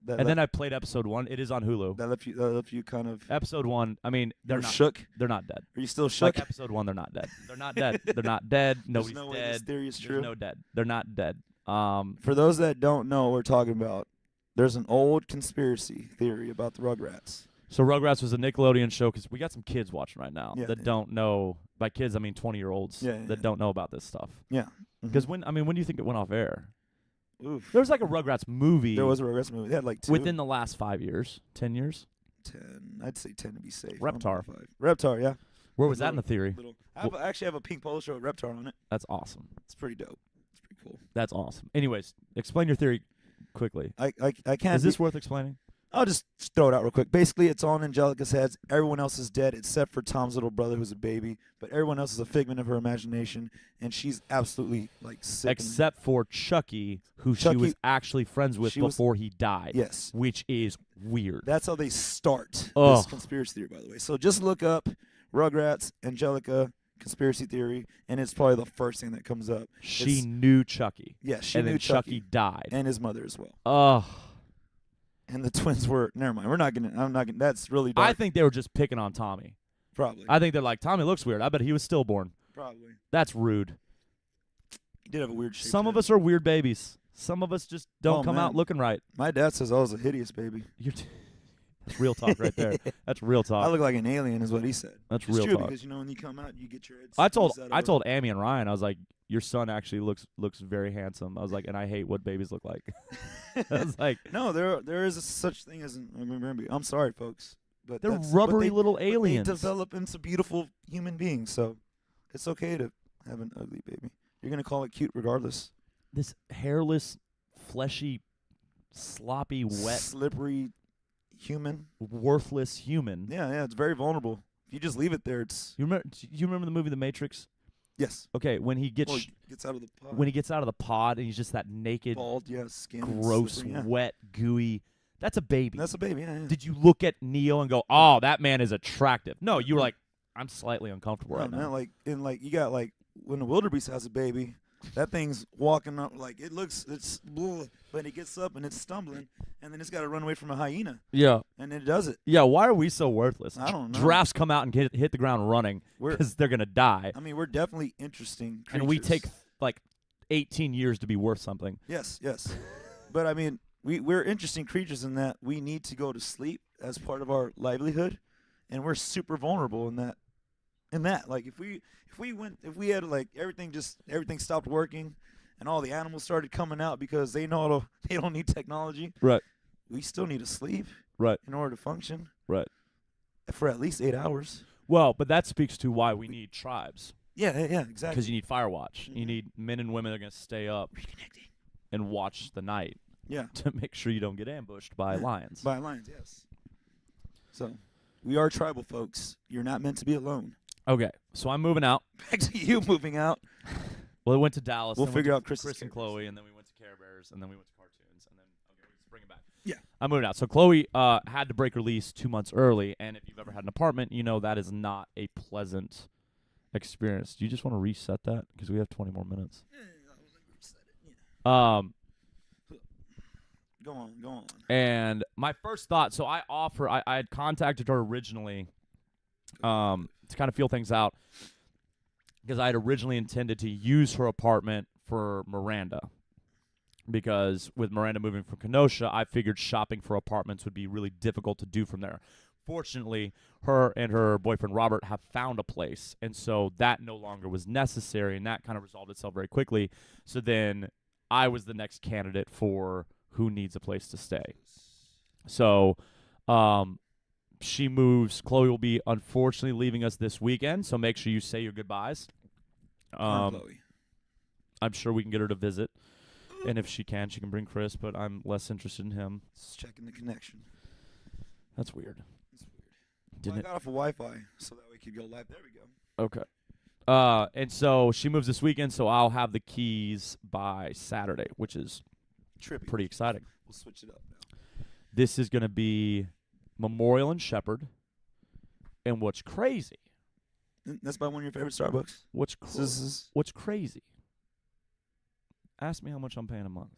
Then I played episode 1. It is on Hulu. That left you kind of. Episode 1. I mean, they're not shook. They're not dead. Are you still shook? Like episode 1, they're not dead. They're not dead. They're not dead. Nobody's no dead. Way this theory is true. There's no dead. They're not dead. For those that don't know what we're talking about, there's an old conspiracy theory about the Rugrats. So Rugrats was a Nickelodeon show because we got some kids watching right now that don't know. By kids, I mean 20-year-olds that don't know about this stuff. Yeah. Because when do you think it went off air? Oof. There was like a Rugrats movie. There was a Rugrats movie. They had like 2. Within the last 5 years, 10 years. 10. I'd say 10 to be safe. Reptar. Reptar, yeah. Where was that in the theory? I actually have a pink polo shirt with Reptar on it. That's awesome. It's pretty dope. It's pretty cool. That's awesome. Anyways, explain your theory quickly. I can't. Is this worth explaining? I'll just throw it out real quick. Basically, it's all in Angelica's head. Everyone else is dead except for Tom's little brother, who's a baby. But everyone else is a figment of her imagination, and she's absolutely like sick. Except for Chucky, who she was actually friends with before he died. Yes, which is weird. That's how they start this conspiracy theory, by the way. So just look up Rugrats, Angelica, conspiracy theory, and it's probably the first thing that comes up. She knew Chucky. Yes, she knew then Chucky died, and his mother as well. Ugh. And the twins were. Never mind. I'm not gonna. That's really dark. I think they were just picking on Tommy. Probably. I think they're like, Tommy looks weird. I bet he was stillborn. Probably. That's rude. He did have a weird shape. Some of us are weird babies. Some of us just don't come out looking right. My dad says I was a hideous baby. That's real talk right there. That's real talk. I look like an alien is what he said. That's it's real true talk. Because, when you come out, you get your head. I told Amy and Ryan, I was like, your son actually looks very handsome. I was like, and I hate what babies look like. I was like, no, there is such thing as I'm sorry, folks, but they're rubbery little aliens. They develop into beautiful human beings, so it's okay to have an ugly baby. You're gonna call it cute regardless. This hairless, fleshy, sloppy, wet, slippery human, worthless human. Yeah, it's very vulnerable. If you just leave it there, it's You remember the movie The Matrix? yes. Okay, when he gets Well, it gets out of the pod. when he gets out of the pod and he's just that naked, Bald, yeah, skin, gross, slippery, yeah. wet, gooey. That's a baby. That's a baby. Yeah, yeah. Did you look at Neo and go, "Oh, that man is attractive"? No, you were like, "I'm slightly uncomfortable right man, now." like you got like when the wildebeest has a baby, that thing's walking up like it's but it gets up and it's stumbling, and then it's got to run away from a hyena, Yeah. and it does it. Yeah, why are we so worthless? I don't know. Giraffes come out and hit the ground running because they're gonna die, I mean, we're definitely interesting creatures. and we take like 18 years to be worth something. Yes. But I mean, we're interesting creatures in that we need to go to sleep as part of our livelihood, and we're super vulnerable in that. Like if we had like everything stopped working, and all the animals started coming out because they don't need technology. Right. We still need to sleep. Right. In order to function. Right. For at least 8 hours. Well, but that speaks to why we need tribes. Yeah, exactly. Because you need Firewatch. Mm-hmm. You need men and women that are going to stay up and watch the night. Yeah. To make sure you don't get ambushed by lions. By lions, yes. So, we are tribal folks. You're not meant to be alone. Okay, so I'm moving out. Back to you moving out. Well, I went to Dallas. We'll then figure went out to Chris and Chloe, and then we went to Care Bears, and then we went to cartoons, and then let's bring it back. Yeah. I'm moving out. So Chloe had to break her lease 2 months early, and if you've ever had an apartment, you know that is not a pleasant experience. Do you just want to reset that? Because we have 20 more minutes. Go on. And my first thought, so I had contacted her originally to kind of feel things out because I had originally intended to use her apartment for Miranda because with Miranda moving from Kenosha, I figured shopping for apartments would be really difficult to do from there. Fortunately, her and her boyfriend Robert have found a place, and so that no longer was necessary, and that kind of resolved itself very quickly. So then I was the next candidate for who needs a place to stay. So she moves. Chloe will be unfortunately leaving us this weekend, so make sure you say your goodbyes. Chloe. I'm sure we can get her to visit, and if she can bring Chris, but I'm less interested in him. Just checking the connection. That's weird. Well, I got off of Wi-Fi, so that way we could go live. There we go. Okay. And so she moves this weekend, so I'll have the keys by Saturday, which is pretty exciting. We'll switch it up now. This is going to be Memorial and Shepherd. And what's crazy? That's by one of your favorite Starbucks. What's crazy? Ask me how much I'm paying a month.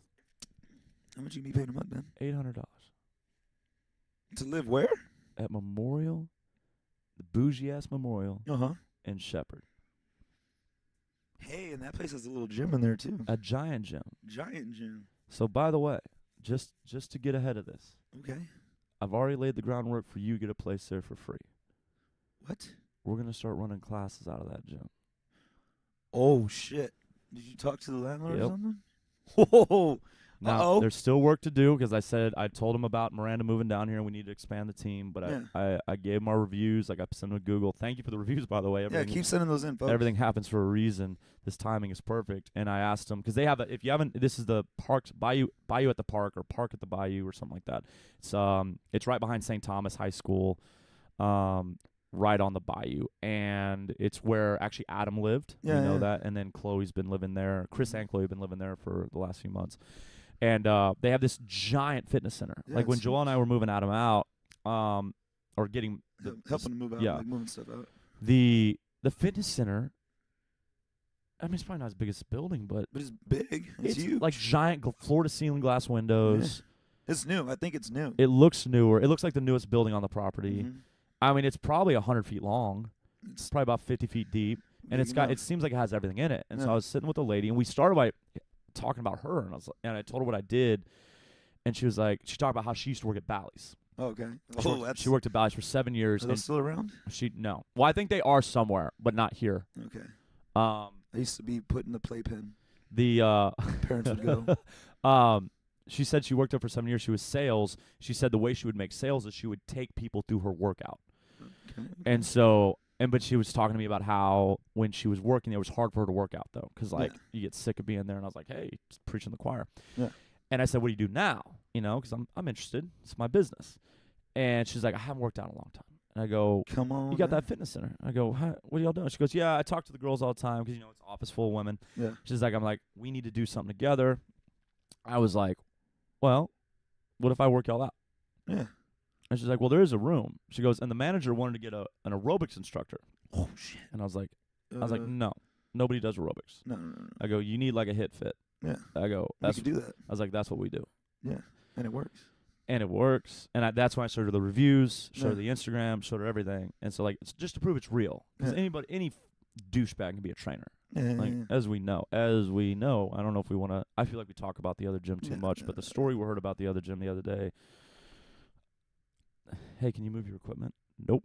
How much you be paying a month, man? $800. To live where? At Memorial, the bougie-ass Memorial, Uh-huh. and Shepherd. Hey, and that place has a little gym in there, too. A giant gym. Giant gym. So, by the way, just to get ahead of this, Okay. I've already laid the groundwork for you to get a place there for free. What? We're going to start running classes out of that gym. Oh, shit. Did you talk to the landlord Yep. or something? Whoa. Now, Uh-oh. there's still work to do because I told him about Miranda moving down here and we need to expand the team. But Yeah. I gave him our reviews. Like I sent them to Google. Thank you for the reviews, by the way. Yeah, keep sending those in, folks. Everything happens for a reason. This timing is perfect. And I asked them because they have if you haven't, this is the Parks Bayou at the Park or Park at the Bayou or something like that. It's right behind St. Thomas High School, right on the Bayou, and it's where actually Adam lived. Yeah, you know yeah. that, and then Chloe's been living there. Chris and Chloe have been living there for the last few months. And they have this giant fitness center. Yeah, like when it's Joel and I were moving Adam out, or getting helping to move out, yeah. like moving stuff out. The fitness center, I mean, it's probably not as big as this building, but it's big. It's huge. like giant floor-to-ceiling glass windows. Yeah. It's new. I think it's new. It looks newer. It looks like the newest building on the property. Mhm. I mean, it's probably 100 feet long. It's Probably about 50 feet deep, and big enough. it seems like it has everything in it. And so Yeah. I was sitting with a lady, and we started by talking about her, and I told her what I did, and she talked about how she used to work at Bally's. Oh, okay. She worked at Bally's for 7 years. Are those And still around? no. Well, I think they are somewhere, but not here. Okay. Um, I used to be put in the playpen. the Parents would go. She said she worked there for 7 years. She was sales. She said the way she would make sales is she would take people through her workout. Okay. And so, but she was talking to me about how when she was working, it was hard for her to work out though, because Yeah. you get sick of being there. And I was like, hey, just preaching the choir. Yeah. And I said, what do you do now? Because I'm interested. It's my business. And she's like, I haven't worked out in a long time. And I go, Come on. you got that fitness center? I go, what are y'all doing? She goes, yeah, I talk to the girls all the time because, it's an office full of women. Yeah. She's like, I'm like, we need to do something together. I was like, well, what if I work y'all out? Yeah. And she's like, well, there is a room. She goes, and the manager wanted to get an aerobics instructor. Oh, shit. And I was like, no, nobody does aerobics. No. I go, you need like a hit fit. Yeah. I go, We could do that. I was like, that's what we do. Yeah. And it works. And it works. And that's when I showed her the reviews, showed her Yeah. the Instagram, showed her everything. And so, like, it's just to prove it's real. Because Yeah. any douchebag can be a trainer. Yeah. Like, as we know. I don't know if we want to. I feel like we talk about the other gym too much, but the story we heard about the other gym the other day. Hey, can you move your equipment? Nope.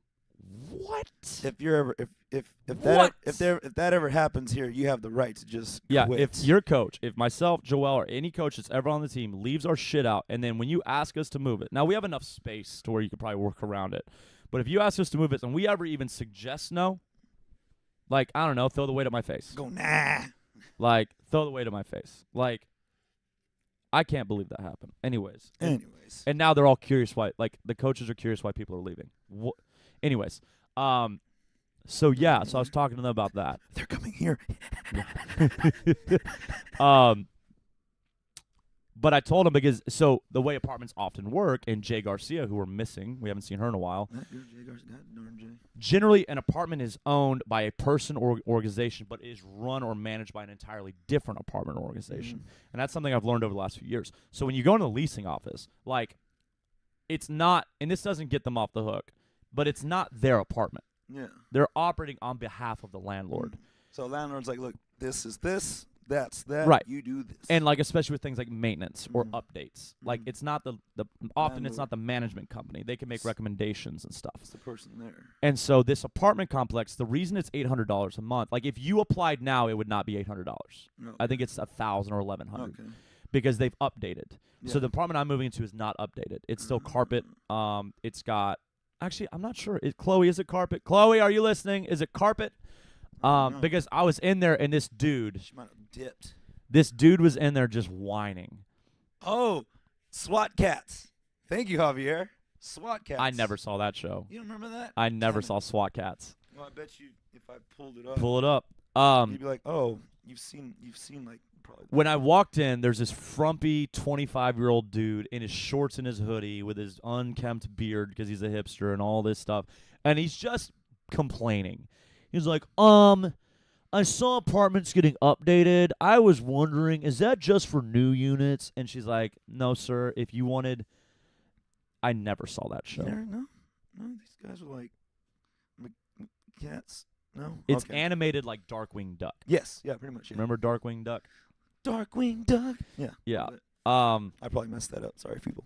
What? If you're ever if What? that ever happens here, you have the right to just Yeah, quit. if your coach, if myself, Joel, or any coach that's ever on the team leaves our shit out, and then when you ask us to move it, now we have enough space to where you could probably work around it, but if you ask us to move it and we ever even suggest no, like, I don't know, throw the weight at my face. Go nah. Like, throw the weight at my face. Like, I can't believe that happened. Anyways. And now they're all curious why, like, the coaches are curious why people are leaving. Anyways. So I was talking to them about that. They're coming here. But I told him because the way apartments often work, and Jay Garcia, who we're missing, we haven't seen her in a while. Generally, an apartment is owned by a person or organization, but is run or managed by an entirely different apartment or organization. And that's something I've learned over the last few years. So when you go into the leasing office, like, it's not, and this doesn't get them off the hook, but it's not their apartment. Yeah. They're operating on behalf of the landlord. So landlord's like, look, this is this, that's that. Right. You do this. And like, especially with things like maintenance or updates, like, it's not the often it's Landlord. not the management company. They can make recommendations and stuff. It's the person there. And so this apartment complex, the reason it's $800 a month, like, if you applied now, it would not be $800. No. I think it's $1,000 or $1,100 Okay. because they've updated. Yeah. So the apartment I'm moving into is not updated. It's still carpet. It's got, actually, I'm not sure. Chloe, is it carpet? Chloe, are you listening? Is it carpet? Because I was in there and this dude She might have dipped. was in there just whining. Oh, SWAT cats. Thank you, Javier. SWAT cats. I never saw that show. You don't remember that? I never Damn it. saw SWAT Cats. Well, I bet you if I pulled it up, Pull it up. you'd be like, oh, you've seen like probably. When I walked in, there's this frumpy 25-year-old dude in his shorts and his hoodie with his unkempt beard because he's a hipster and all this stuff. And he's just complaining. He's like, I saw apartments getting updated. I was wondering, is that just for new units? And she's like, no, sir. If you wanted, I never saw that show. No, these guys were like cats. No, It's okay. animated like Darkwing Duck. Yes, yeah, pretty much. Yeah. Remember Darkwing Duck? Darkwing Duck. Yeah. Yeah. I probably messed that up. Sorry, people.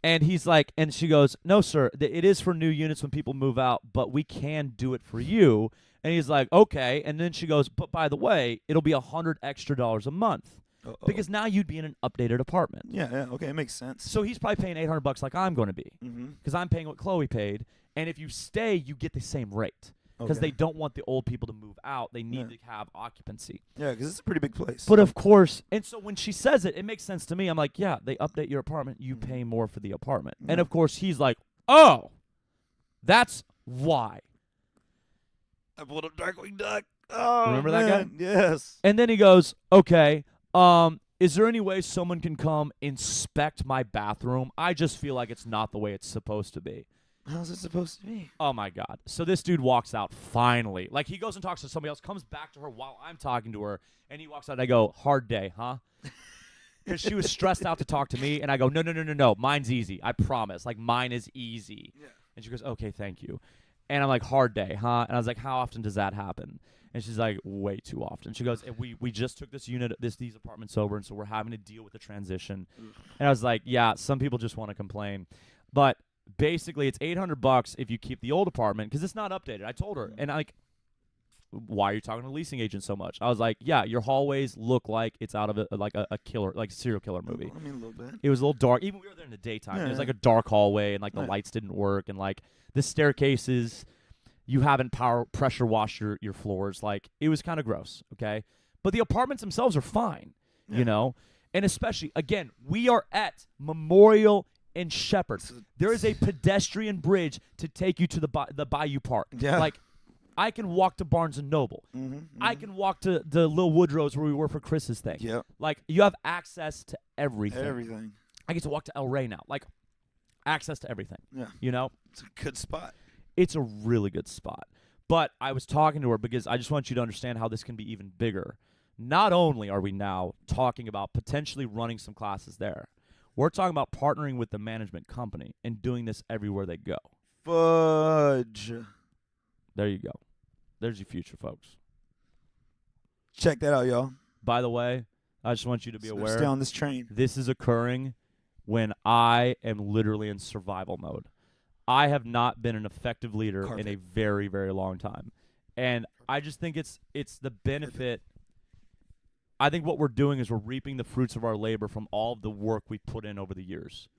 And he's like, and she goes, no, sir, it is for new units when people move out, but we can do it for you. And he's like, okay. And then she goes, but by the way, it'll be $100 extra a month Uh-oh. because now you'd be in an updated apartment. Yeah, okay, it makes sense. So he's probably paying $800 like I'm going to be because I'm paying what Chloe paid. And if you stay, you get the same rate because they don't want the old people to move out. They need to have occupancy. Yeah, because it's a pretty big place. But of course, and so when she says it, it makes sense to me. I'm like, yeah, they update your apartment. You pay more for the apartment. And of course, he's like, oh, that's why. I pulled up Darkwing Duck. Oh, remember that guy? Yes. And then he goes, okay, is there any way someone can come inspect my bathroom? I just feel like it's not the way it's supposed to be. How's it supposed to be? Oh, my God. So this dude walks out finally. Like, he goes and talks to somebody else, comes back to her while I'm talking to her, and he walks out, and I go, hard day, huh? Because she was stressed out to talk to me, and I go, no, mine's easy. I promise. Like, mine is easy. Yeah. And she goes, okay, thank you. And I'm like, hard day, huh? And I was like, how often does that happen? And she's like, way too often. She goes, we just took this unit, these apartments over, and so we're having to deal with the transition. And I was like, yeah, some people just want to complain. But basically, it's $800 if you keep the old apartment because it's not updated. I told her, and like, why are you talking to a leasing agent so much? I was like, yeah, your hallways look like it's out of a killer, like a serial killer movie. I mean, a little bit. It was a little dark. Even we were there in the daytime. It was like a dark hallway, and like the lights didn't work, and like the staircases, you haven't pressure washed your floors. Like, it was kind of gross. Okay, but the apartments themselves are fine, you know. And especially, again, we are at Memorial and Shepherd. So- There is a pedestrian bridge to take you to the Bayou Park. Yeah. Like, I can walk to Barnes & Noble. Mm-hmm, I can walk to the Lil Woodrow's where we were for Chris's thing. Yep. Like, you have access to everything. Everything. I get to walk to El Rey now. Like, access to everything. Yeah. You know? It's a good spot. It's a really good spot. But I was talking to her because I just want you to understand how this can be even bigger. Not only are we now talking about potentially running some classes there, we're talking about partnering with the management company and doing this everywhere they go. Fudge. There you go. There's your future, folks. Check that out, y'all. By the way, I just want you to be So aware. stay on this train. This is occurring when I am literally in survival mode. I have not been an effective leader in a very, very long time. And I just think it's the benefit. I think what we're doing is we're reaping the fruits of our labor from all of the work we put in over the years.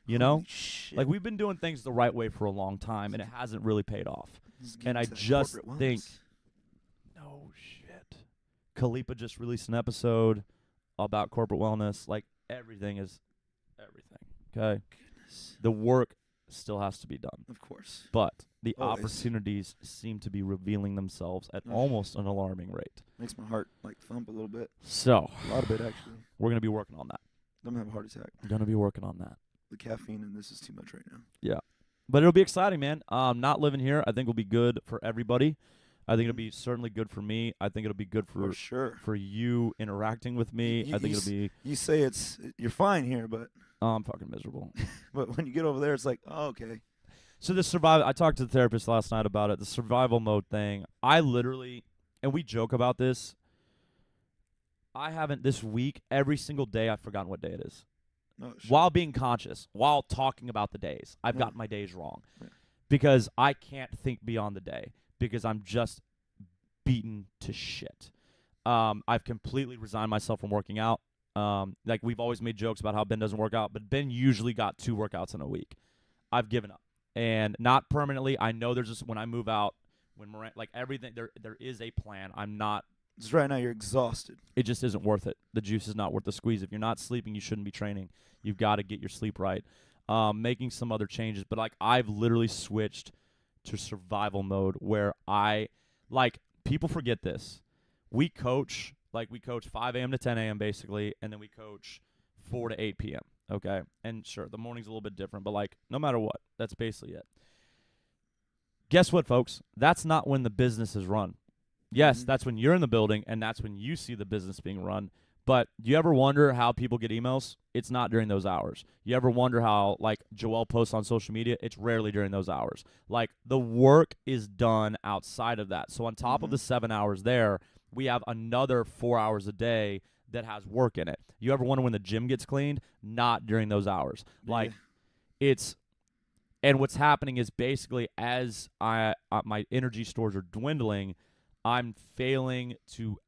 You know? Holy shit. Like, we've been doing things the right way for a long time, and it hasn't really paid off. This is And getting I to that just corporate think, wellness. no shit. Khalipa just released an episode about corporate wellness. Like, everything is everything. Okay? Goodness. The work still has to be done. Of course. But the Always. opportunities seem to be revealing themselves at Ugh. almost an alarming rate. Makes my heart like thump a little bit. So, A lot of it actually. we're going to be working on that. I'm gonna have a heart attack. Going to be working on that. The caffeine in this is too much right now. But it'll be exciting, man. Not living here, I think will be good for everybody. I think it'll Mhm. be certainly good for me. I think it'll be good For sure. for you interacting with me. You- I think you it'll be You say you're fine here, but I'm fucking miserable. when you get over there, it's like, oh, okay. So the survival, I talked to the therapist last night about it. The survival mode thing. I literally, and we joke about this. I haven't this week. Every single day, I've forgotten what day it is. Oh, shit. While being conscious, while talking about the days, I've Yeah. gotten my days wrong Yeah. because I can't think beyond the day because I'm just beaten to shit. I've completely resigned myself from working out. Like, we've always made jokes about how Ben doesn't work out, but Ben usually got 2 workouts in a week. I've given up, and not permanently. I know there's just when I move out, when like everything there is a plan. I'm not. Just right now, you're exhausted. It just isn't worth it. The juice is not worth the squeeze. If you're not sleeping, you shouldn't be training. You've got to get your sleep right. Making some other changes, but like I've literally switched to survival mode where people forget this. We coach 5 a.m. to 10 a.m. basically, and then we coach 4 to 8 p.m. Okay, and sure, the morning's a little bit different, but like no matter what, that's basically it. Guess what, folks? That's not when the business is run. Yes, Mhm. that's when you're in the building, and that's when you see the business being run. But do you ever wonder how people get emails? It's not during those hours. You ever wonder how, like, Joelle posts on social media? It's rarely during those hours. Like, the work is done outside of that. So on top of Mhm. the 7 hours there, we have another 4 hours a day that has work in it. You ever wonder when the gym gets cleaned? Not during those hours. Like, Yeah. and what's happening is basically as my energy stores are dwindling, I'm failing to,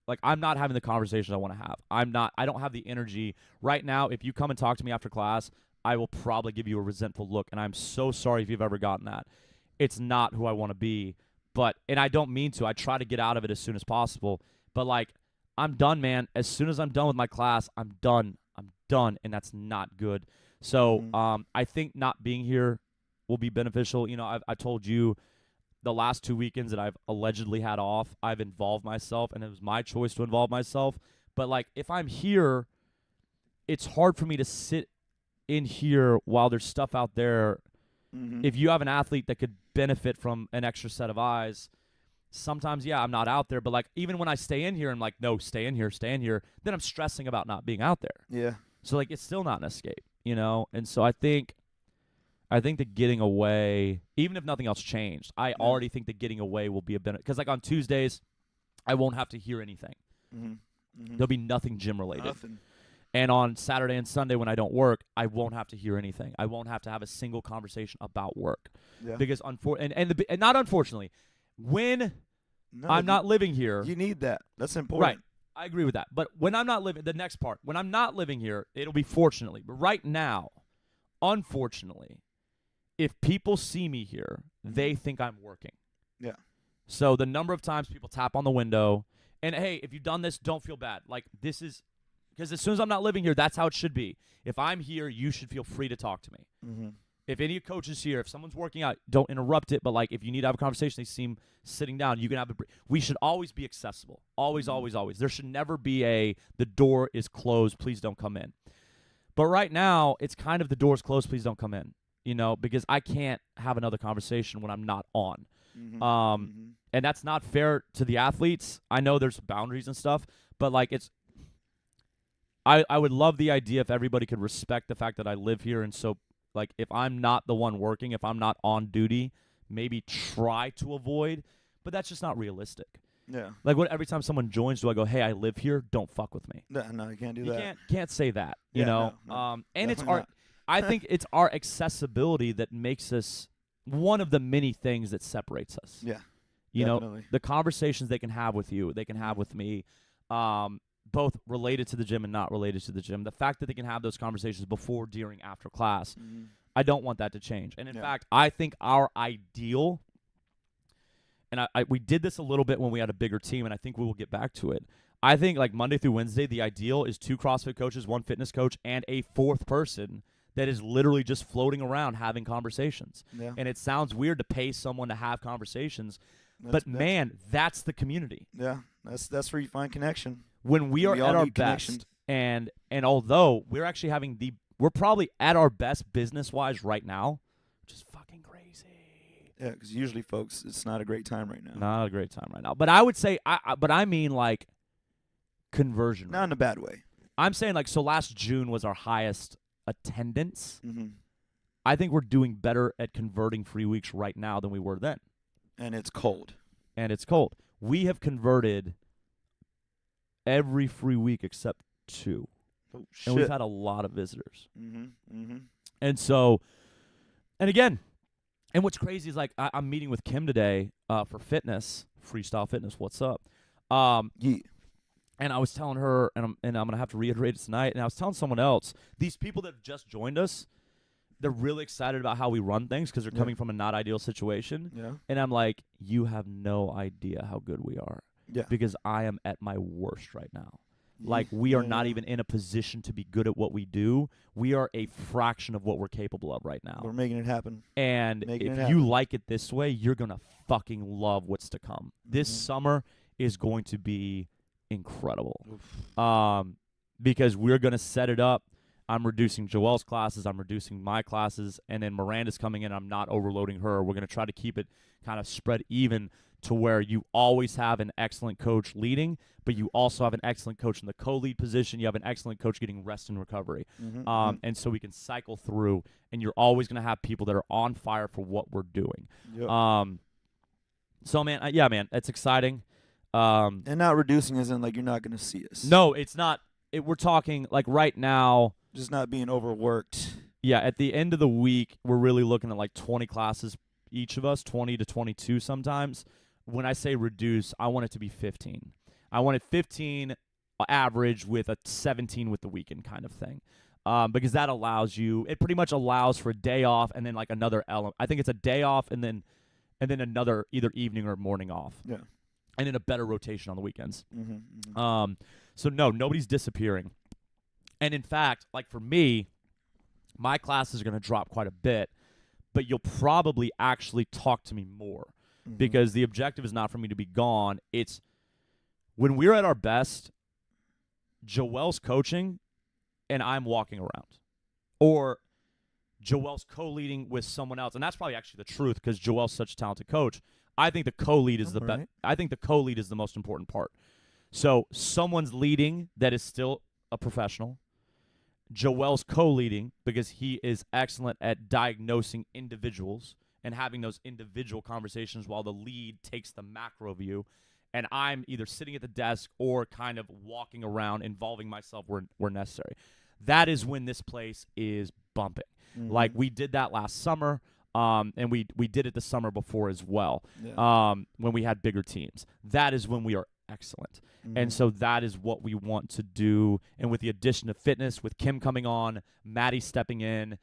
like, I'm not having the conversations I want to have. I don't have the energy right now. If you come and talk to me after class, I will probably give you a resentful look, and I'm so sorry if you've ever gotten that. It's not who I want to be, and I don't mean to. I try to get out of it as soon as possible, but like, I'm done, man. As soon as I'm done with my class, I'm done, and that's not good. So Mhm. I think not being here will be beneficial. You know, I told you the last 2 weekends that I've allegedly had off, I've involved myself, and it was my choice to involve myself. But, like, if I'm here, it's hard for me to sit in here while there's stuff out there. Mhm. If you have an athlete that could benefit from an extra set of eyes, sometimes, yeah, I'm not out there. But, like, even when I stay in here, I'm like, no, stay in here, then I'm stressing about not being out there. Yeah. So, like, it's still not an escape, you know? And so I think that getting away, even if nothing else changed, I already think that getting away will be a benefit. Because, like, on Tuesdays, I won't have to hear anything. Mhm. Mhm. There'll be nothing gym-related. Nothing. And on Saturday and Sunday when I don't work, I won't have to hear anything. I won't have to have a single conversation about work. Yeah. Because, and not unfortunately, when No, I'm not living here, You need that. That's right, important. I agree with that. But when I'm not living, the next part, when I'm not living here, it'll be fortunately. But right now, unfortunately, if people see me here, they think I'm working. Yeah. So the number of times people tap on the window, and hey, if you've done this, don't feel bad. Like, this is Because as soon as I'm not living here, that's how it should be. If I'm here, you should feel free to talk to me. Mm-hmm. If any coaches here, if someone's working out, don't interrupt it. But like, if you need to have a conversation, they seem sitting down. You can have we should always be accessible. Always, always, always. There should never be the door is closed. Please don't come in. But right now, it's kind of the door's closed. Please don't come in. Because I can't have another conversation when I'm not on. Mm-hmm. And that's not fair to the athletes. I know there's boundaries and stuff, but like I would love the idea if everybody could respect the fact that I live here, and so. Like, if I'm not the one working, if I'm not on duty, maybe try to avoid. But that's just not realistic. Yeah. Like, every time someone joins, do I go, hey, I live here, don't fuck with me? No, you can't do that. You can't say that, Yeah, know? No, and it's definitely our, I think it's our accessibility that makes us one of the many things that separates us. Yeah. You definitely. know, the conversations they can have with you, they can have with me, both related to the gym and not related to the gym. The fact that they can have those conversations before, during, after class, I don't want that to change. And in fact, I think our ideal, and we did this a little bit when we had a bigger team, and I think we will get back to it. I think like Monday through Wednesday, the ideal is 2 CrossFit coaches, 1 fitness coach, and a 4th person that is literally just floating around having conversations. Yeah. And it sounds weird to pay someone to have conversations, but man, that's the community. Yeah, that's where you find connection. When we are at our best, and although we're actually having we're probably at our best business-wise right now, which is fucking crazy. Yeah, because usually, folks, it's not a great time right now. Not a great time right now. But I would say, but I mean like conversion rate. Not in a bad way. I'm saying like, so last June was our highest attendance. Mm-hmm. I think we're doing better at converting free weeks right now than we were then. And it's cold. We have converted every free week except 2. Oh, shit. And we've had a lot of visitors. Mm-hmm. Mm-hmm. And so, and again, and what's crazy is like I'm meeting with Kim today for fitness, freestyle fitness. What's up? Yeah. And I was telling her, and I'm gonna have to reiterate it tonight. And I was telling someone else, these people that have just joined us, they're really excited about how we run things because they're coming from a not ideal situation. Yeah. And I'm like, you have no idea how good we are. Yeah. Because I am at my worst right now. Like, we are not even in a position to be good at what we do. We are a fraction of what we're capable of right now. We're making it happen. And if you like it this way, you're going to fucking love what's to come. This summer is going to be incredible. Because we're going to set it up. I'm reducing Joelle's classes. I'm reducing my classes. And then Miranda's coming in. I'm not overloading her. We're going to try to keep it kind of spread even to where you always have an excellent coach leading, but you also have an excellent coach in the co-lead position. You have an excellent coach getting rest and recovery. And so we can cycle through, and you're always going to have people that are on fire for what we're doing. Yep. So, man, yeah, man, it's exciting. And not reducing isn't like you're not going to see us. No, it's not. We're talking like right now. Just not being overworked. Yeah, at the end of the week, we're really looking at like 20 classes each of us, 20 to 22 sometimes. When I say reduce, I want it to be 15. I want it 15 average with a 17 with the weekend kind of thing. Because that allows you, it pretty much allows for a day off and then like another element. I think it's a day off and then another either evening or morning off. Yeah. And then a better rotation on the weekends. Mm-hmm. So no, nobody's disappearing. And in fact, like for me, my classes are going to drop quite a bit, but you'll probably actually talk to me more. Because the objective is not for me to be gone. It's when we're at our best, Joelle's coaching and I'm walking around. Or Joelle's co-leading with someone else. And that's probably actually the truth because Joelle's such a talented coach. I think the co-lead is the best. I think the co-lead is the most important part. So someone's leading that is still a professional. Joelle's co-leading because he is excellent at diagnosing individuals and having those individual conversations while the lead takes the macro view. And I'm either sitting at the desk or kind of walking around, involving myself where necessary. That is when this place is bumping. Like, we did that last summer, and we did it the summer before as well, when we had bigger teams. That is when we are excellent. And so that is what we want to do. And with the addition of fitness, with Kim coming on, Maddie stepping in,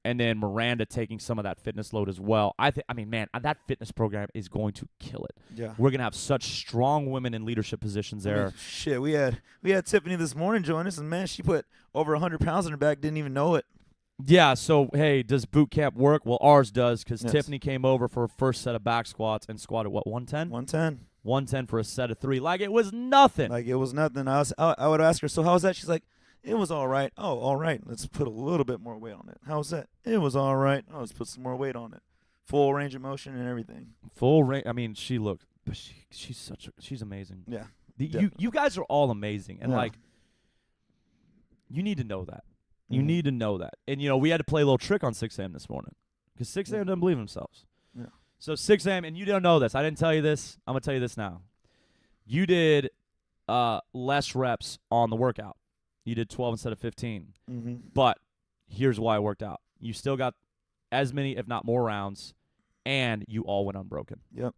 And then Miranda taking some of that fitness load as well. I mean, man, that fitness program is going to kill it. Yeah. We're going to have such strong women in leadership positions there. I mean, shit, we had Tiffany this morning join us, and man, she put over 100 pounds in her back, didn't even know it. Yeah, so, hey, does boot camp work? Well, ours does, because Yes. Tiffany came over for her first set of back squats and squatted, what, 110? 110. 110 for a set of 3. Like, it was nothing. Like, it was nothing. I would ask her, so how was that? She's like, it was all right. Oh, all right. Let's put a little bit more weight on it. How was that? It was all right. Oh, let's put some more weight on it. Full range of motion and everything. Full range. I mean, she looked, but she's amazing. Yeah. You guys are all amazing, and Yeah. like, you need to know that. You Mhm. need to know that. And we had to play a little trick on 6 a.m. this morning, because 6 a.m. doesn't believe in themselves. Yeah. So 6 a.m. and you don't know this. I didn't tell you this. I'm gonna tell you this now. You did less reps on the workout. You did 12 instead of 15. Mm-hmm. But here's why it worked out. You still got as many, if not more, rounds, and you all went unbroken. Yep.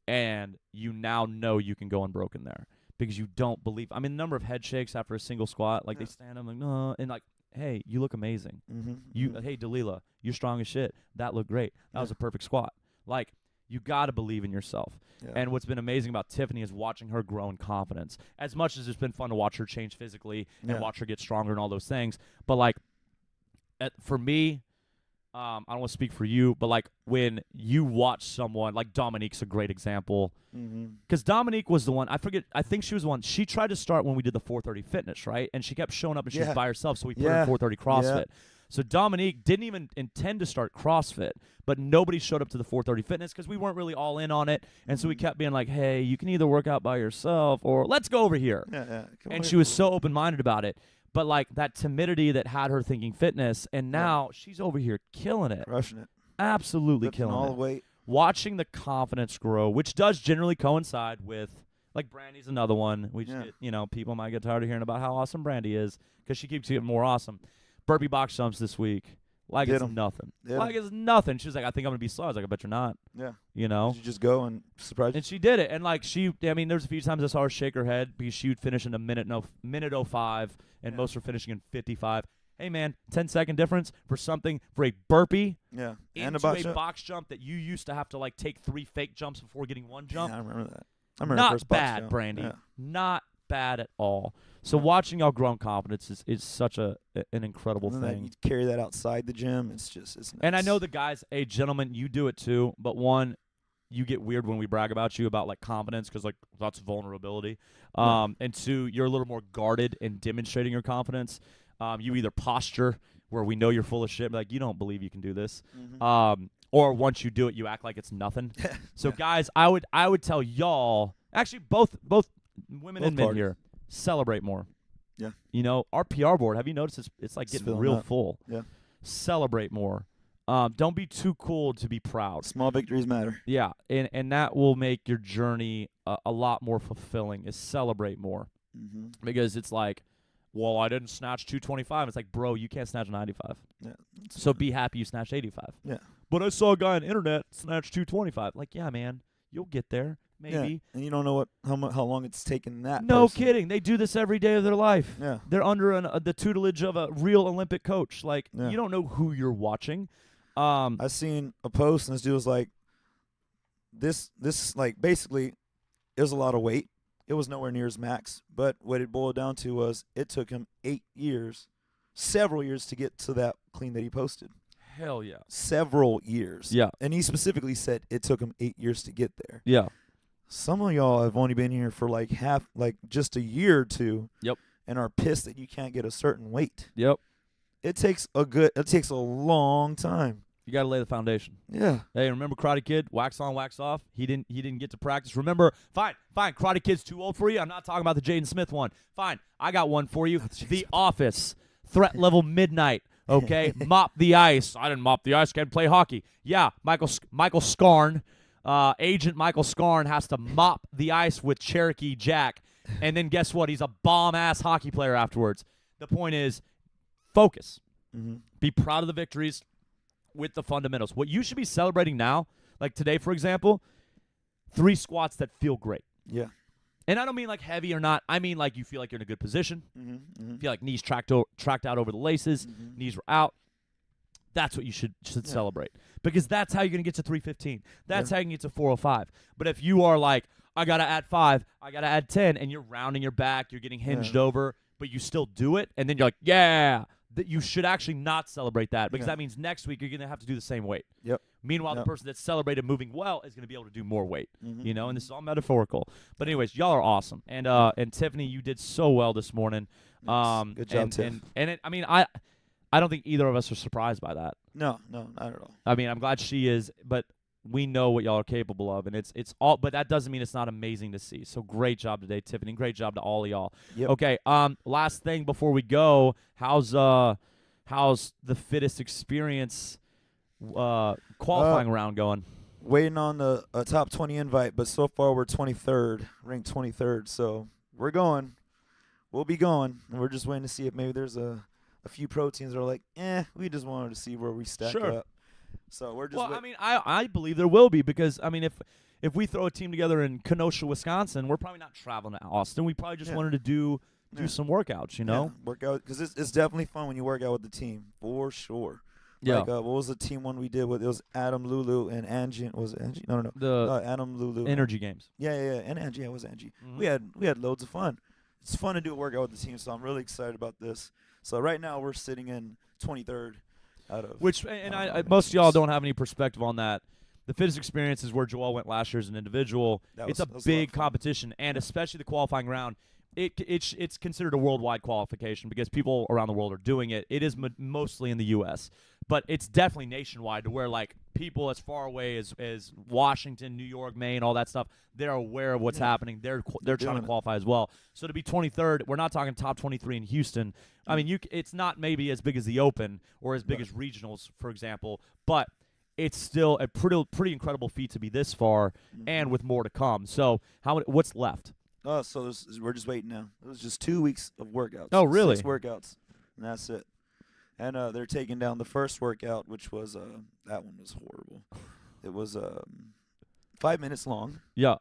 And you now know you can go unbroken there because you don't believe. I mean, the number of head shakes after a single squat, like they stand up like, no, and like, hey, you look amazing. Mm-hmm. Hey, Dalila, you're strong as shit. That looked great. That was a perfect squat. Like, you got to believe in yourself. Yeah. And what's been amazing about Tiffany is watching her grow in confidence. As much as it's been fun to watch her change physically and watch her get stronger and all those things. But, like, for me, I don't want to speak for you, but, like, when you watch someone, like Dominique's a great example. Because Dominique was the one, I think she was the one, she tried to start when we did the 430 fitness, right? And she kept showing up and she was by herself, so we put her in 430 CrossFit. So Dominique didn't even intend to start CrossFit, but nobody showed up to the 430 fitness because we weren't really all in on it. And so we kept being like, hey, you can either work out by yourself or let's go over here. And she was so open-minded about it. But, like, that timidity that had her thinking fitness, and now she's over here killing it. Crushing it. Absolutely Lifting killing all it. the weight. Watching the confidence grow, which does generally coincide with, like, Brandy's another one. We just get, people might get tired of hearing about how awesome Brandy is because she keeps getting more awesome. Burpee box jumps this week. Like, it's nothing. Like, it's nothing. She was like, I think I'm going to be slow. I was like, I bet you're not. Yeah. You know? Did you just go and surprise? And she did it. And, like, there's a few times I saw her shake her head because she would finish in a minute 05, and most were finishing in 55. Hey, man, 10-second difference for a burpee. Yeah. And a box jump that you used to have to, like, take 3 fake jumps before getting 1 jump. Yeah, I remember that. I remember Not the first box bad, jump. Brandy. Yeah. Not bad at all. So watching y'all grow in confidence is such an incredible And then thing. you carry that outside the gym. It's nuts. And I know the guys, hey, gentlemen, you do it too. But one, you get weird when we brag about you about, like, confidence because, like, that's vulnerability. And 2, you're a little more guarded in demonstrating your confidence. You either posture where we know you're full of shit, like, you don't believe you can do this. Or once you do it, you act like it's nothing. So, guys, I would tell y'all, actually both women and men here, celebrate more. Yeah. Our PR board, have you noticed it's like getting real full? Yeah. Celebrate more. Don't be too cool to be proud. Small victories matter. Yeah, and that will make your journey a lot more fulfilling, is celebrate more. Because it's like, well, I didn't snatch 225. It's like, bro, you can't snatch 95. Yeah. So be happy you snatched 85. Yeah. But I saw a guy on the internet snatch 225. Like, yeah, man, you'll get there. Maybe. Yeah. And you don't know how long it's taken that. No person. kidding. They do this every day of their life. Yeah. They're under the tutelage of a real Olympic coach. Like, Yeah. you don't know who you're watching. I seen a post and this dude was like, this like basically, it was a lot of weight. It was nowhere near his max. But what it boiled down to was it took him 8 years, several years to get to that clean that he posted. Hell yeah. Several years. Yeah. And he specifically said it took him 8 years to get there. Yeah. Some of y'all have only been here for like just a year or two. Yep. And are pissed that you can't get a certain weight. Yep. It takes a long time. You got to lay the foundation. Yeah. Hey, remember Karate Kid? Wax on, wax off. He didn't get to practice. Remember? Fine. Karate Kid's too old for you. I'm not talking about the Jaden Smith one. Fine. I got one for you. The Office. Threat level midnight. Okay. Mop the ice. I didn't mop the ice. Can't play hockey. Yeah. Michael Scarn. Agent Michael Scarn has to mop the ice with Cherokee Jack. And then guess what? He's a bomb-ass hockey player afterwards. The point is, focus. Be proud of the victories with the fundamentals. What you should be celebrating now, like today, for example, 3 squats that feel great. Yeah. And I don't mean like heavy or not. I mean like you feel like you're in a good position. Feel like knees tracked out over the laces. Knees were out. That's what you should celebrate, because that's how you're gonna get to 315. That's how you can get to 405. But if you are like, I gotta add 5, I gotta add 10, and you're rounding your back, you're getting hinged over, but you still do it, and then you're like, that you should actually not celebrate that, because that means next week you're gonna have to do the same weight. Yep. Meanwhile, the person that celebrated moving well is gonna be able to do more weight. Mm-hmm. You know, and this is all metaphorical. But anyways, y'all are awesome, and Tiffany, you did so well this morning. Nice. Good job, Tiff. And I mean, I don't think either of us are surprised by that. No, not at all. I mean, I'm glad she is, but we know what y'all are capable of, and it's all. But that doesn't mean it's not amazing to see. So great job today, Tiffany. Great job to all of y'all. Yep. Okay. Last thing before we go, how's the fittest experience qualifying round going? Waiting on the top 20 invite, but so far we're 23rd, ranked 23rd. So we're going. We'll be going, and we're just waiting to see if maybe there's a few pro teams that are like, we just wanted to see where we stack up. So we're just. Well, I mean, I believe there will be, because I mean, if we throw a team together in Kenosha, Wisconsin, we're probably not traveling to Austin. We probably just wanted to do some workouts, you know. Work out, because it's definitely fun when you work out with the team, for sure. Yeah. Like, what was the team one we did with? It was Adam, Lulu, and Angie. Was it Angie? No. Adam, Lulu. Energy games. Yeah, and Angie. Yeah, it was Angie. Mm-hmm. We had loads of fun. It's fun to do a workout with the team, so I'm really excited about this. So right now we're sitting in 23rd out of. Which, and most of y'all don't have any perspective on that. The fittest experience is where Joel went last year as an individual. It's a big competition, and especially the qualifying round. It's considered a worldwide qualification because people around the world are doing it. It is mostly in the U.S., but it's definitely nationwide, to where like people as far away as Washington, New York, Maine, all that stuff, they're aware of what's happening. They're trying to qualify as well. So to be 23rd, we're not talking top 23 in Houston. I mean, it's not maybe as big as the Open or as big as regionals, for example, but it's still a pretty incredible feat to be this far, and with more to come. So what's left? So we're just waiting now. It was just 2 weeks of workouts. Oh, really? 6 workouts, and that's it. And they're taking down the first workout, which was that one was horrible. It was 5 minutes long. Yeah.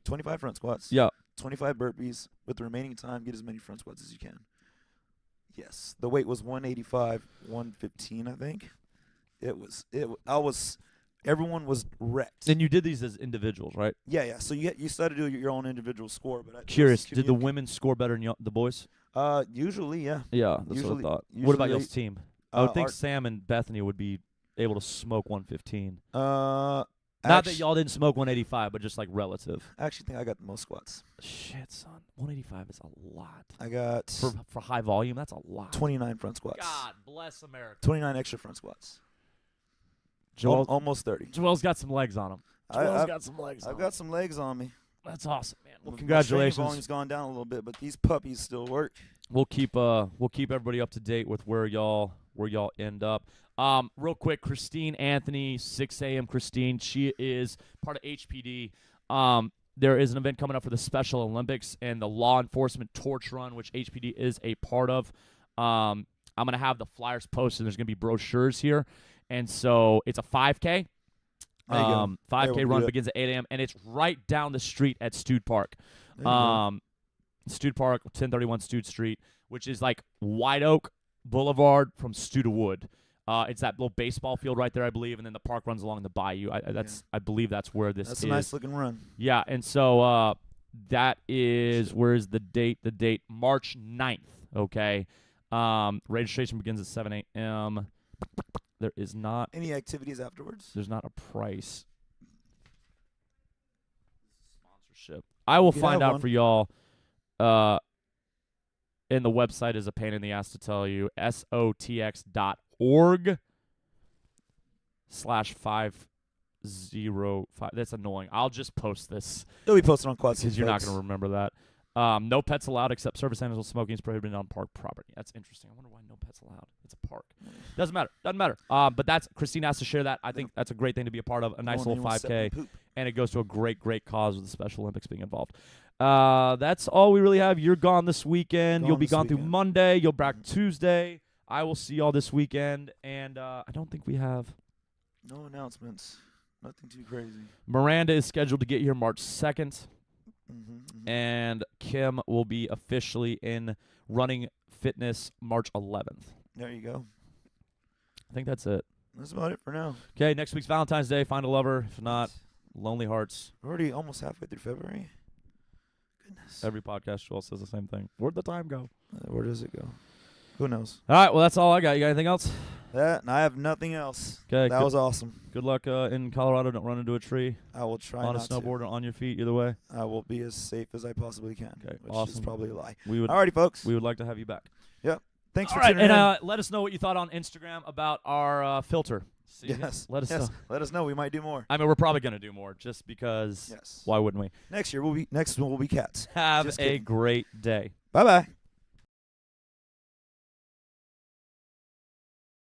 25 front squats. Yeah. 25 burpees. With the remaining time, get as many front squats as you can. Yes. The weight was 185, 115, I think. Everyone was wrecked. And you did these as individuals, right? Yeah. So you started to do your own individual score. But Curious, did the women score better than the boys? Usually, yeah. Yeah, that's what I thought. What about y'all's team? I would think Sam and Bethany would be able to smoke 115. Not that y'all didn't smoke 185, but just like relative. I actually think I got the most squats. Shit, son. 185 is a lot. I got for high volume, that's a lot. 29 front squats. God bless America. 29 extra front squats. Almost 30. Joel's got some legs on him. I've got some legs on me. That's awesome, man. Well, My congratulations. training volume's gone down a little bit, but these puppies still work. We'll keep everybody up to date with where y'all end up. Real quick, Christine Anthony, 6 a.m. Christine. She is part of HPD. There is an event coming up for the Special Olympics and the Law Enforcement Torch Run, which HPD is a part of. I'm gonna have the flyers posted. There's gonna be brochures here, and so it's a 5K. 5K run begins at 8 a.m. and it's right down the street at Stude Park. Stude Park, 1031 Stude Street, which is like White Oak Boulevard from Stude to Wood. It's that little baseball field right there, I believe, and then the park runs along the bayou. I believe that's where this is. That's a nice looking run. Yeah, and so that is, where's the date? The date, March 9th, okay? Registration begins at 7 a.m. There is not any activities afterwards. There's not a price. Sponsorship. I will find out for y'all. And the website is a pain in the ass to tell you. SOTX.org/505. That's annoying. I'll just post this. It'll be posted on Quad because you're not going to remember that. No pets allowed except service animals. Smoking is prohibited on park property. That's interesting. I wonder why no pets allowed. It's a park. Doesn't matter. But that's Christine has to share that. I think that's a great thing to be a part of. A nice little 5K, and it goes to a great cause with the Special Olympics being involved. That's all we really have. You're gone this weekend. You'll be gone through Monday. You'll back Tuesday. I will see y'all this weekend, and I don't think we have no announcements. Nothing too crazy. Miranda is scheduled to get here March 2nd. And Kim will be officially in running fitness March 11th. There you go. I think that's it. That's about it for now. Okay, next week's Valentine's Day. Find a lover. If not, Lonely Hearts. We're already almost halfway through February. Goodness. Every podcast show says the same thing. Where'd the time go? Where does it go? Who knows? All right, well, that's all I got. You got anything else? That, and I have nothing else. Okay, That was awesome. good luck in Colorado. Don't run into a tree I will try on a not snowboard or on your feet. Either way, to. I will be as safe as I possibly can. Okay, which is awesome. probably a lie. we would Alrighty, folks. we would like to have you back. Thanks All for right, tuning in. and let us know what you thought on Instagram about our filter. See, Yes. let us yes. know. Let us know. We might do more. I mean, we're probably gonna do more, just because. Yes. Why wouldn't we? Next one will be cats. Have Just a kidding. great day. Bye bye.